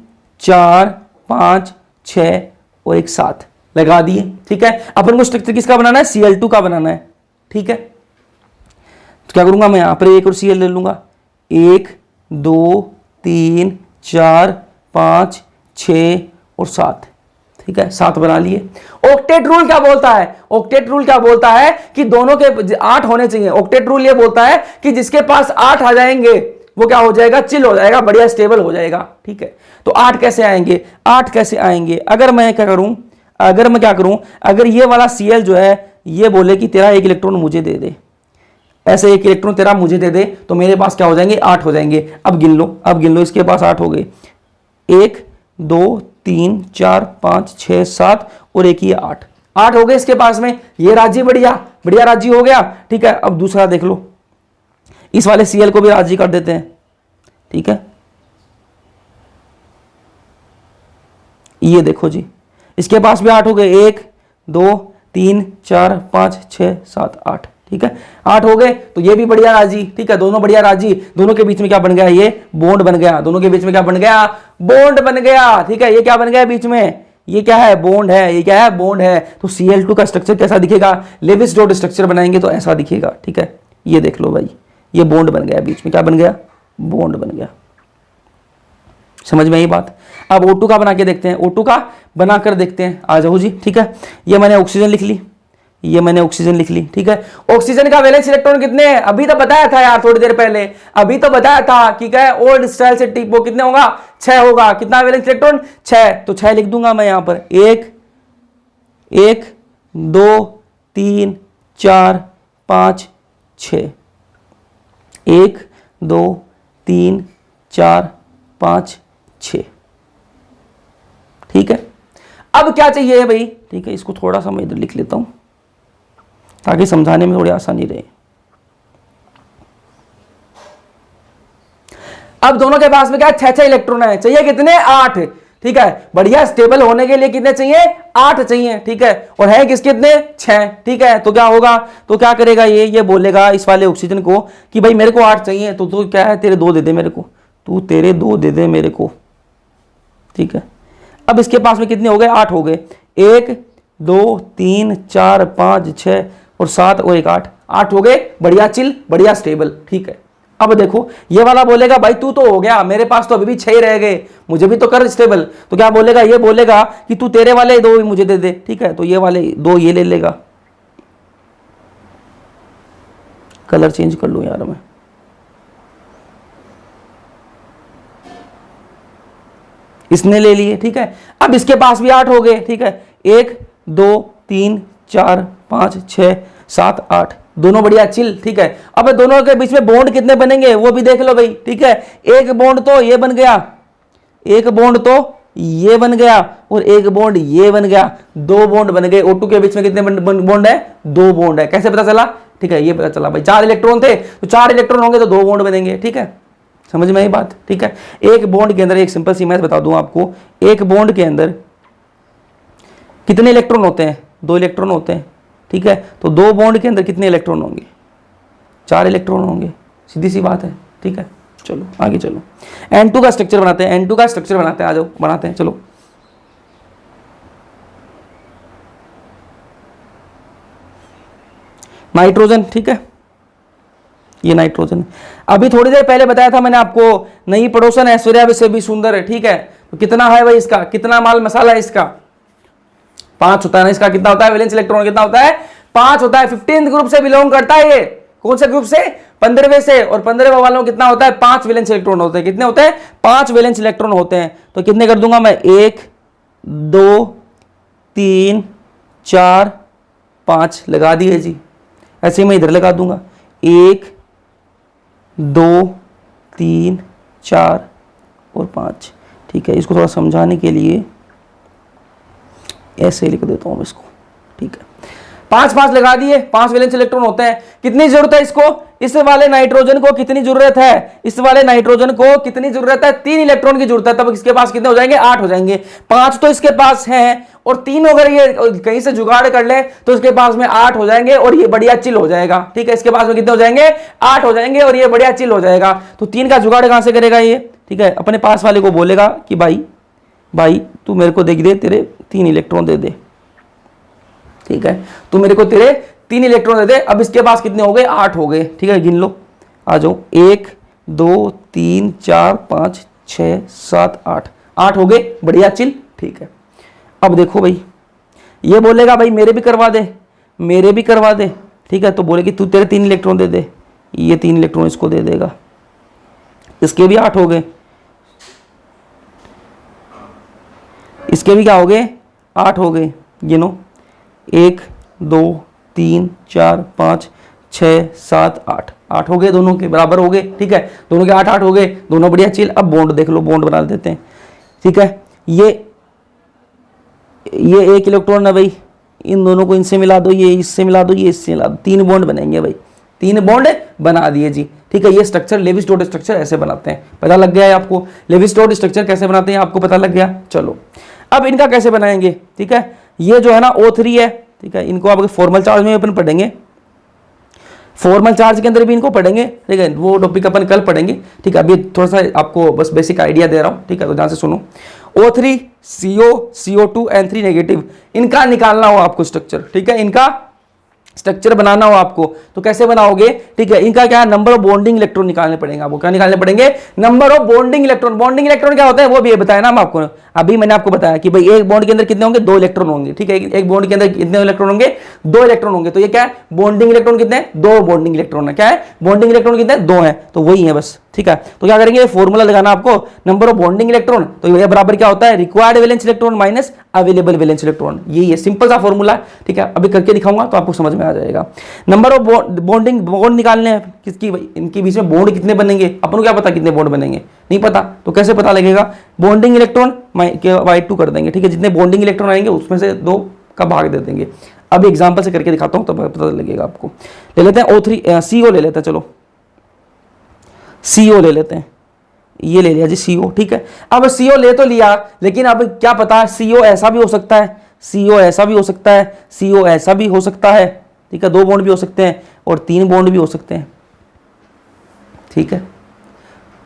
4 5 6 और 1 7 लगा दिए, ठीक है। अपन को स्ट्रक्चर किसका बनाना है Cl2 का बनाना है, ठीक है। तो क्या करूंगा मैं यहां पर 1 और Cl ले लूंगा, 1 2 3 4 5 6 और 7, ठीक है 7 बना लिए। ऑक्टेट रूल क्या बोलता है? ऑक्टेट रूल क्या बोलता है कि दोनों के 8 होने चाहिए। ऑक्टेट रूल ये बोलता है कि जिसके पास 8 आ जाएंगे वो क्या हो जाएगा? चिल हो जाएगा, बढ़िया स्टेबल हो जाएगा, ठीक है। तो 8 कैसे आएंगे? 8 कैसे आएंगे? अगर मैं क्या करूं, अगर ये वाला Cl जो है ये बोले कि तेरा 1 इलेक्ट्रॉन मुझे दे दे, ऐसे 1 इलेक्ट्रॉन तेरा मुझे दे दे, तो मेरे पास क्या हो जाएंगे? 8 हो जाएंगे। अब गिन लो, इसके पास 8 हो गए, 1 2 3 4 5 6 7 और एक ही 8 हो गए इसके पास में। ये राजी बढ़िया राजी हो गया, ठीक है। अब दूसरा देख लो, इस वाले Cl को भी राजी कर देते हैं, ठीक है। ये देखो जी, इसके पास भी 8 हो गए, 1 2 3 4 5 6 7 8, ठीक है 8 हो गए। तो ये भी बढ़िया राजी, ठीक है, दोनों बढ़िया राजी। दोनों के बीच में क्या बन गया? ये बॉन्ड बन गया। दोनों के बीच में क्या बन गया? बॉन्ड बन गया, ठीक है। ये क्या बन गया बीच में? ये क्या है? बॉन्ड है। ये क्या है? बॉन्ड है। तो Cl2 का स्ट्रक्चर कैसा दिखेगा? लेविस डॉट स्ट्रक्चर बनाएंगे तो ऐसा दिखेगा, ठीक है। ये देख लो भाई, ये बॉन्ड बन गया, बीच में क्या बन गया? बॉन्ड बन गया। समझ में आई बात? अब O2 का बना के देखते हैं, O2 का बनाकर देखते हैं। आ जाओ जी, ठीक है। ये मैंने ऑक्सीजन लिख ली, ठीक है। ऑक्सीजन का वैलेंस इलेक्ट्रॉन कितने हैं? अभी तो बताया था यार थोड़ी देर पहले, अभी तो बताया था कि क्या है, ओल्ड स्टाइल से टिप वो कितने होगा? 6 होगा। कितना वैलेंस इलेक्ट्रॉन? 6। तो 6 लिख दूंगा मैं यहां पर। 1 2 3 4 5 6, 1 2 3 4 5 6, ठीक है। अब क्या चाहिए भाई? ठीक है, इसको थोड़ा सा मैं इधर लिख लेता हूं ताकि समझाने में थोड़ी आसानी रहे। अब दोनों के पास में क्या? 6 इलेक्ट्रॉन है। चाहिए कितने? 8, ठीक है। बढ़िया स्टेबल होने के लिए कितने चाहिए? 8 चाहिए, ठीक है। और है किस कितने? 6, ठीक है। तो क्या होगा? तो क्या करेगा ये बोलेगा इस वाले ऑक्सीजन को कि भाई मेरे को 8 चाहिए, तो क्या है? तेरे 2 दे दे मेरे को, तू तेरे 2 दे दे मेरे को, ठीक है। अब इसके पास में कितने हो गए? 8 हो गए। 1 2 3 4 5 6 और 7 और 1 8 हो गए। बढ़िया चिल, बढ़िया स्टेबल, ठीक है। अब देखो ये वाला बोलेगा भाई तू तो हो गया, मेरे पास तो अभी भी 6 रह गए, मुझे भी तो कर स्टेबल। तो क्या बोलेगा? ये बोलेगा कि तू तेरे वाले 2 मुझे दे दे, ठीक है। तो ये वाले 2 ये ले लेगा। कलर चेंज कर लूं यार मैं, इसने ले लिए, ठीक है। अब इसके पास भी 8 हो गए, ठीक है। 1 2 3 4 5 6 7 8, दोनों बढ़िया चिल, ठीक है। अब दोनों के बीच में बॉन्ड कितने बनेंगे वो भी देख लो भाई, ठीक है। एक बॉन्ड तो ये बन गया, एक बॉन्ड तो ये बन गया और एक बॉन्ड ये बन गया। 2 बॉन्ड बन गए। O2 के बीच में कितने बॉन्ड है? 2 बॉन्ड है। कैसे पता चला? ठीक है, ये पता चला भाई 4 इलेक्ट्रॉन थे, तो 4 इलेक्ट्रॉन होंगे तो 2 बॉन्ड बनेंगे, ठीक है। समझ में आई बात? ठीक है। एक बॉन्ड के अंदर एक सिंपल सी मैथ बता दूं आपको, एक बॉन्ड के अंदर कितने इलेक्ट्रॉन होते हैं? 2 इलेक्ट्रॉन होते हैं, ठीक है। तो 2 बॉन्ड के अंदर कितने इलेक्ट्रॉन होंगे? 4 इलेक्ट्रॉन होंगे, सीधी सी बात है, ठीक है। चलो आगे चलो, N2 का स्ट्रक्चर बनाते हैं, N2 का स्ट्रक्चर बनाते हैं, आ जाओ बनाते हैं, चलो। नाइट्रोजन, ठीक है, ये नाइट्रोजन। अभी थोड़ी देर पहले बताया था मैंने आपको, नई पड़ोसन ऐश्वर्या से भी सुंदर है, ठीक है। तो कितना है भाई इसका? कितना माल मसाला है इसका? 5 होता है ना इसका। कितना होता है वैलेंस इलेक्ट्रॉन? कितना होता है? 5 होता है। 15th ग्रुप से बिलोंग करता है ये। कौन से ग्रुप से? 15वें से। और 15वें वालों कितना होता है? 5 वैलेंस इलेक्ट्रॉन होते हैं। कितने होते हैं? 5 वैलेंस इलेक्ट्रॉन होते हैं। तो कितने कर दूंगा मैं? 1 2 3 4 5 लगा दिए जी। ऐसे मैं इधर लगा दूंगा, 1 2 3 4 और 5, ठीक है। इसको थोड़ा समझाने के लिए ऐसे लिख देता हूं इसको, ठीक है। 5 लगा दिए, 5 वैलेंस इलेक्ट्रॉन होते हैं। कितनी जरूरत है इसको? इस वाले नाइट्रोजन को कितनी जरूरत है? इस वाले नाइट्रोजन को कितनी जरूरत है? 3 इलेक्ट्रॉन की जरूरत है। तब इसके पास कितने हो जाएंगे? 8 हो जाएंगे। 5 तो इसके पास हैं और 3 अगर ये कहीं से जुगाड़ कर ले तो इसके पास में 8 हो जाएंगे और ये बढ़िया चिल हो जाएगा, ठीक है। इसके पास में कितने हो जाएंगे? 8 हो जाएंगे और ये बढ़िया चिल हो जाएगा। तो 3 का जुगाड़ कहां से करेगा ये? ठीक है, अपने पास वाले को बोलेगा कि भाई तू मेरे को दे, तेरे 3 इलेक्ट्रॉन दे दे, ठीक है। तू मेरे को तेरे 3 इलेक्ट्रॉन दे दे। अब इसके पास कितने हो गए? 8 हो गए, ठीक है। गिन लो, आ जाओ। 1 2 3 4 5 6 7 8, 8 हो गए, बढ़िया चिल, ठीक है। अब देखो भाई, ये बोलेगा भाई मेरे भी करवा दे, मेरे भी करवा दे, ठीक है। तो बोले कि तू तेरे 3 इलेक्ट्रॉन दे दे, ये 3 इलेक्ट्रॉन इसको दे देगा, इसके भी 8 हो गए, इसके भी क्या हो गए, 8 हो गए, गिनो 1 2 3 4 5 6 7 8, 8 हो गए, दोनों के बराबर हो गए, ठीक है। दोनों के 8 8 हो गए, दोनों बढ़िया चिल। अब बॉन्ड देख लो, बॉन्ड बना देते हैं, ठीक है। ये 1 इलेक्ट्रॉन है भाई, इन दोनों को इनसे मिला दो, ये इससे मिला दो, ये इससे मिला दो, 3 बॉन्ड बनेंगे भाई, 3 बॉन्ड बना दिए जी, ठीक है। ये स्ट्रक्चर लेवी-स्ट्रोड स्ट्रक्चर ऐसे बनाते हैं, पता लग गया है आपको, लेवी-स्ट्रोड स्ट्रक्चर कैसे बनाते हैं आपको पता लग गया। चलो अब इनका कैसे बनाएंगे, ठीक है। ये जो है ना O3 है, ठीक है। इनको आप फॉर्मल चार्ज में अपन पढ़ेंगे, फॉर्मल चार्ज के अंदर भी इनको पढ़ेंगे, ठीक है। वो टॉपिक अपन कल पढ़ेंगे, ठीक है। अभी थोड़ा सा आपको बस बेसिक आइडिया दे रहा हूं, ठीक है। तो ध्यान से सुनो, O3 CO CO2 N3 negative, इनका निकालना हो आपको स्ट्रक्चर, ठीक है। इनका स्ट्रक्चर बनाना हो आपको, तो कैसे बनाओगे, ठीक है। इनका क्या नंबर ऑफ बॉन्डिंग इलेक्ट्रॉन निकालने पड़ेंगे आपको, क्या निकालने पड़ेंगे, number of bonding electron. Bonding electron क्या होता है वो भी बताया ना हम आपको, अभी मैंने आपको बताया कि भाई एक बॉन्ड के अंदर कितने होंगे, 2 इलेक्ट्रॉन होंगे, ठीक है। एक बॉन्ड के अंदर कितने इलेक्ट्रॉन होंगे, 2 इलेक्ट्रॉन होंगे। तो ये क्या है, बॉन्डिंग इलेक्ट्रॉन कितने हैं, 2 बॉन्डिंग इलेक्ट्रॉन है, क्या है, बॉन्डिंग इलेक्ट्रॉन कितने हैं, 2 है, तो वही है बस, ठीक है। तो क्या करेंगे, फॉर्मूला लगाना आपको, नंबर ऑफ बॉन्डिंग इलेक्ट्रॉन, तो ये बराबर क्या होता है, required valence electron minus available valence electron, यही है, सिंपल सा फॉर्मूला, ठीक है। अभी करके दिखाऊंगा तो आपको समझ में आ जाएगा। नंबर ऑफ बॉन्डिंग, बॉन्ड निकालने हैं किसकी, इनके बीच में बॉन्ड कितने बनेंगे, अपन को क्या पता कितने बॉन्ड बनेंगे, नहीं पता, तो कैसे पता लगेगा, बॉन्डिंग इलेक्ट्रॉन y2 कर देंगे, ठीक है। जितने बॉन्डिंग इलेक्ट्रॉन आएंगे उसमें से 2 का भाग दे देंगे। अब एग्जांपल से करके दिखाता हूं तब पता लगेगा आपको। ले लेते हैं O3 CO ले लेते हैं, चलो CO ले लेते हैं, ये ले लिया जी CO, ठीक है। अब CO ले तो लिया, लेकिन अब क्या पता, CO ऐसा भी हो सकता है, CO ऐसा भी हो सकता है, CO ऐसा भी हो सकता है, ठीक है। 2 बॉन्ड भी हो सकते हैं और 3 बॉन्ड भी हो सकते हैं, ठीक है।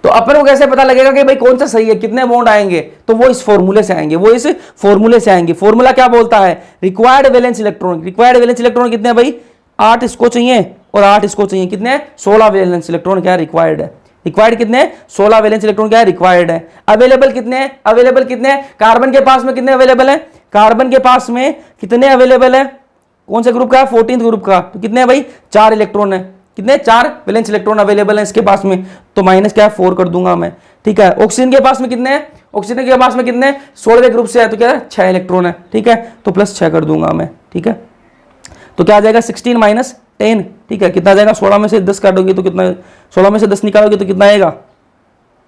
तो अपन को कैसे पता लगेगा कि भाई कौन सा सही है, कितने बॉन्ड आएंगे, तो वो इस फॉर्मूले से आएंगे, वो इस फॉर्मूले से आएंगे। फॉर्मूला क्या बोलता है, required valence electron, required valence electron कितने हैं भाई, 8 इसको चाहिए और 8 इसको चाहिए, कितने, 16 वैलेंस इलेक्ट्रॉन क्या रिक्वायर्ड है, रिक्वायर्ड कितने, 16 वैलेंस इलेक्ट्रॉन क्या है रिक्वायर्ड है। अवेलेबल कितने हैं, अवेलेबल कितने हैं, कार्बन के पास में कितने अवेलेबल है, कार्बन के पास में कितने अवेलेबल है, कौन से ग्रुप का, 14th ग्रुप का, तो कितने है भाई, 4 इलेक्ट्रॉन है, कितने, 4 वैलेंस इलेक्ट्रॉन अवेलेबल है इसके पास में, तो माइनस क्या है 4 कर दूंगा मैं, ठीक है। ऑक्सीजन के पास में कितने हैं, ऑक्सीजन के पास में कितने, 16वें ग्रुप से है, तो क्या है 6 इलेक्ट्रॉन है, ठीक है। तो प्लस 6 कर दूंगा मैं, ठीक है। तो क्या आ जाएगा 16 माइनस 10, ठीक है। कितना आ जाएगा, 16 में से 10 काटोगे तो कितना, 16 में से 10 निकालोगे तो कितना आएगा,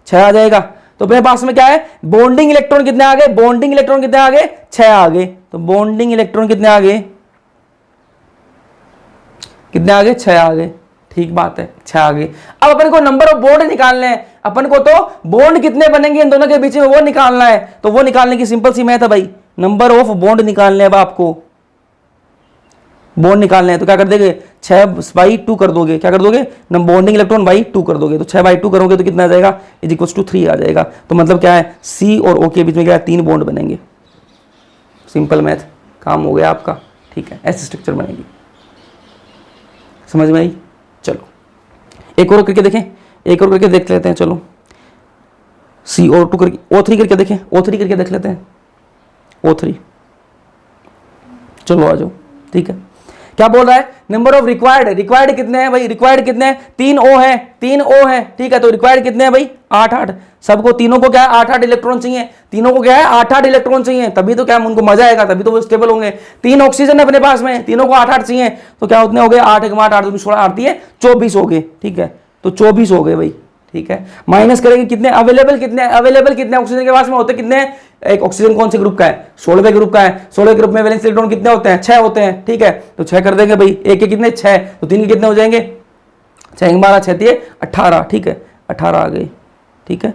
6 आ जाएगा। तो अपने पास में क्या है, बॉन्डिंग इलेक्ट्रॉन कितने आ गए, बॉन्डिंग इलेक्ट्रॉन कितने आ गए, 6 आ गए। तो बॉन्डिंग इलेक्ट्रॉन कितने आ गए, कितने आ गए, 6 आ गए, ठीक बात है, 6 आ गए। अब अपन को नंबर ऑफ बॉन्ड निकालने हैं, अपन को तो बॉन्ड कितने बनेंगे इन दोनों के बीच में वो निकालना है। तो वो निकालने की सिंपल सी मैथ है भाई, नंबर ऑफ बॉन्ड निकालने हैं। अब आपको बॉन्ड निकालने हैं तो क्या कर देंगे, 6/2 कर दोगे, क्या कर दोगे, बॉन्डिंग इलेक्ट्रॉन बाई 2 कर दोगे, तो 6/2 करोगे तो कितना आ जाएगा, इज इक्वल टू 3 आ जाएगा। तो मतलब क्या है, C और O के बीच में क्या है, 3 बॉन्ड बनेंगे। सिंपल मैथ, काम हो गया आपका, ठीक है। ऐसे स्ट्रक्चर बनेगी, समझ में आई। चलो एक और करके देखें, एक और करके देख लेते हैं, चलो CO2 करके, O3 करके देखें, O3 करके देख लेते हैं, O3, चलो आ जाओ, ठीक है। क्या बोल रहा है, नंबर ऑफ रिक्वायर्ड, रिक्वायर्ड कितने हैं भाई, रिक्वायर्ड कितने हैं, 3 O है, 3 O है, ठीक है। तो रिक्वायर्ड कितने हैं भाई, 8 सबको, तीनों को क्या है 8 इलेक्ट्रॉन चाहिए, तीनों को क्या है 8 इलेक्ट्रॉन चाहिए, तभी तो क्या उनको मजा आएगा, तभी तो वो स्टेबल होंगे। 3 ऑक्सीजन है अपने पास में, तीनों को 8 चाहिए, तो क्या उतने हो गए, 8 × 8 8 16 आती है 24 हो गए, ठीक है। तो 24 हो गए भाई, ठीक है। माइनस करेंगे कितने, अवेलेबल कितने, अवेलेबल कितने ऑक्सीजन के पास में होते कितने, एक ऑक्सीजन कौन से ग्रुप का है, 16वें ग्रुप का है, 16वें ग्रुप में वैलेंस इलेक्ट्रॉन कितने होते हैं, 6 होते हैं, ठीक है। तो 6 कर देंगे भाई, एक के कितने 6, तो 3 के कितने हो जाएंगे, 6 × 12 6 18, ठीक है, 18 आ गए, ठीक है।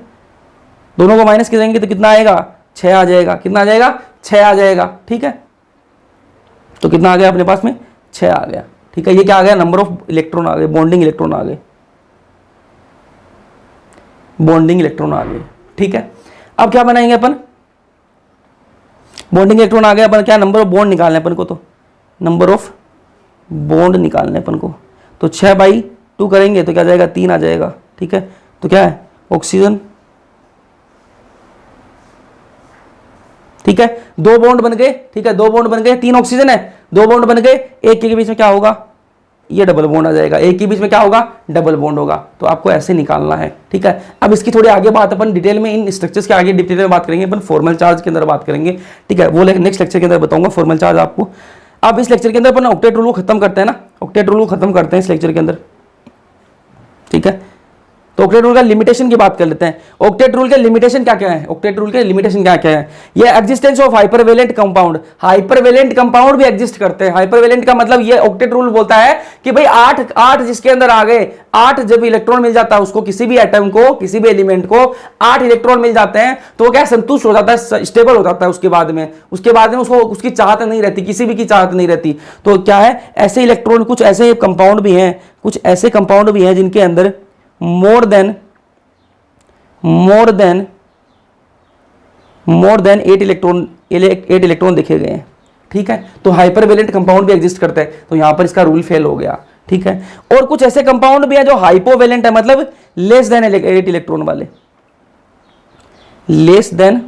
दोनों को माइनस करेंगे तो कितना आएगा, 6 आ जाएगा, कितना आ जाएगा, 6 आ जाएगा, ठीक है। तो कितना आ गया अपने पास में, 6 आ गया, ठीक है। ये क्या आ गया, नंबर ऑफ इलेक्ट्रॉन आ गए, बॉन्डिंग इलेक्ट्रॉन आ गए, बॉन्डिंग इलेक्ट्रॉन आ गए, ठीक है। अब क्या बनाएंगे अपन, बॉन्डिंग इलेक्ट्रॉन आ गया, अपन क्या नंबर ऑफ बॉन्ड निकालने अपन को, तो नंबर ऑफ बॉन्ड निकालने अपन को, तो 6/2 करेंगे तो क्या जाएगा, 3 आ जाएगा, ठीक है। तो क्या है, ऑक्सीजन, ठीक है, 2 बॉन्ड बन गए, ठीक है, 2 बॉन्ड बन गए, 3 ऑक्सीजन है, 2 बॉन्ड बन गए, एक के बीच में क्या होगा, ये डबल बॉन्ड आ जाएगा, एक के बीच में क्या होगा, डबल बॉन्ड होगा। तो आपको ऐसे निकालना है, ठीक है। अब इसकी थोड़ी आगे बात अपन डिटेल में, इन स्ट्रक्चर्स के आगे डिटेल में बात करेंगे, अपन फॉर्मल चार्ज के अंदर बात करेंगे, ठीक है, वो नेक्स्ट लेक्चर के अंदर बताऊंगा फॉर्मल चार्ज आपको। अब इस लेक्चर के अंदर अपन ऑक्टेट रूल को खत्म करते हैं ना, ऑक्टेट रूल को खत्म करते हैं इस लेक्चर के अंदर, ठीक है। तो ऑक्टेट रूल का लिमिटेशन की बात कर लेते हैं। ऑक्टेट रूल के लिमिटेशन क्या क्या है, ऑक्टेट रूल के लिमिटेशन क्या क्या है, ये एग्जिस्टेंस ऑफ हाइपरवेलेंट कंपाउंड, हाइपरवेलेंट कंपाउंड भी एग्जिस्ट करते हैं। हाइपरवेलेंट का मतलब ये ऑक्टेट रूल बोलता है कि भाई 8 जिसके अंदर आ गए, 8 जब इलेक्ट्रॉन मिल जाता है उसको, किसी भी एटम को, किसी भी एलिमेंट को 8 इलेक्ट्रॉन मिल जाते हैं, तो वो क्या संतुष्ट हो जाता है, स्टेबल हो जाता है। उसके बाद में उसको उसकी चाहत नहीं रहती, किसी भी की चाहत नहीं रहती। तो क्या है, ऐसे इलेक्ट्रॉन, कुछ ऐसे कंपाउंड भी हैं, कुछ ऐसे कंपाउंड भी हैं जिनके अंदर मोर देन 8 इलेक्ट्रॉन देखे गए हैं, ठीक है। तो हाइपरवेलेंट कंपाउंड भी एग्जिस्ट करता है, तो यहां पर इसका रूल फेल हो गया, ठीक है। और कुछ ऐसे कंपाउंड भी हैं जो हाइपोवेलेंट है, मतलब लेस देन 8 इलेक्ट्रॉन वाले, लेस देन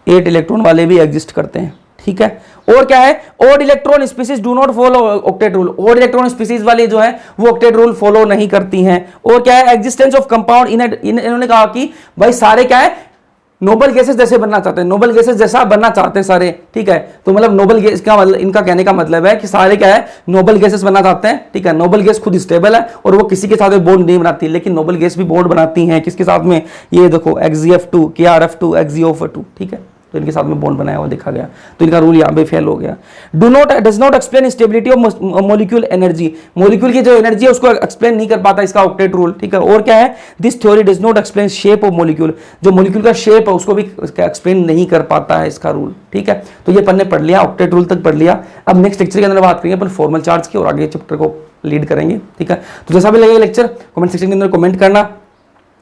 8 इलेक्ट्रॉन वाले भी एग्जिस्ट करते हैं, ठीक है। और क्या है, odd electron species do not follow octet rule, odd electron species वाली जो है वो ऑक्टेट रूल फॉलो नहीं करती हैं। और क्या है, एग्जिस्टेंस ऑफ कंपाउंड, इन्होंने कहा कि भाई सारे क्या है, नोबल गैसेस जैसे बनना चाहते हैं, नोबल गैसेस जैसा बनना चाहते हैं सारे, ठीक है। तो मतलब नोबल गैस का मतलब, इनका कहने का मतलब है कि सारे क्या है, नोबल गैसेस बनना चाहते हैं, ठीक है। नोबल गैस खुद स्टेबल है और वो किसी के साथ बॉन्ड नहीं बनाती, लेकिन नोबल गैस भी बॉन्ड बनाती हैं किसके साथ में, ये देखो XgF2, KrF2, XgO2, ठीक है। तो इनके साथ में बॉन्ड बनाया हुआ देखा गया, तो इनका रूल यहाँ पे फेल हो गया। Does not explain stability of molecule energy, molecule की जो एनर्जी है उसको एक्सप्लेन नहीं कर पाता इसका ऑक्टेट रूल, ठीक है। और क्या है, this theory does not explain shape of molecule, जो मॉलिक्यूल का शेप है उसको भी एक्सप्लेन नहीं कर पाता है इसका रूल, ठीक है। तो ये अपन ने पढ़ लिया, ऑक्टेट रूल तक पढ़ लिया। अब नेक्स्ट लेक्चर के अंदर बात करेंगे अपन फॉर्मल चार्ज की और आगे चैप्टर को लीड करेंगे, ठीक है। तो जैसा भी लगेगा लेक्चर कमेंट सेक्शन के अंदर कमेंट करना,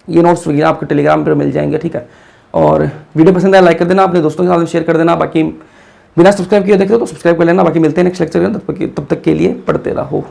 ये नोट्स वगैरह आपको टेलीग्राम पर मिल जाएंगे, ठीक है। और वीडियो पसंद आया लाइक कर देना, अपने दोस्तों के साथ शेयर कर देना, बाकी बिना सब्सक्राइब किए देखते हो तो सब्सक्राइब कर लेना। बाकी मिलते हैं नेक्स्ट लेक्चर के अंदर, तब तक के लिए पढ़ते रहो।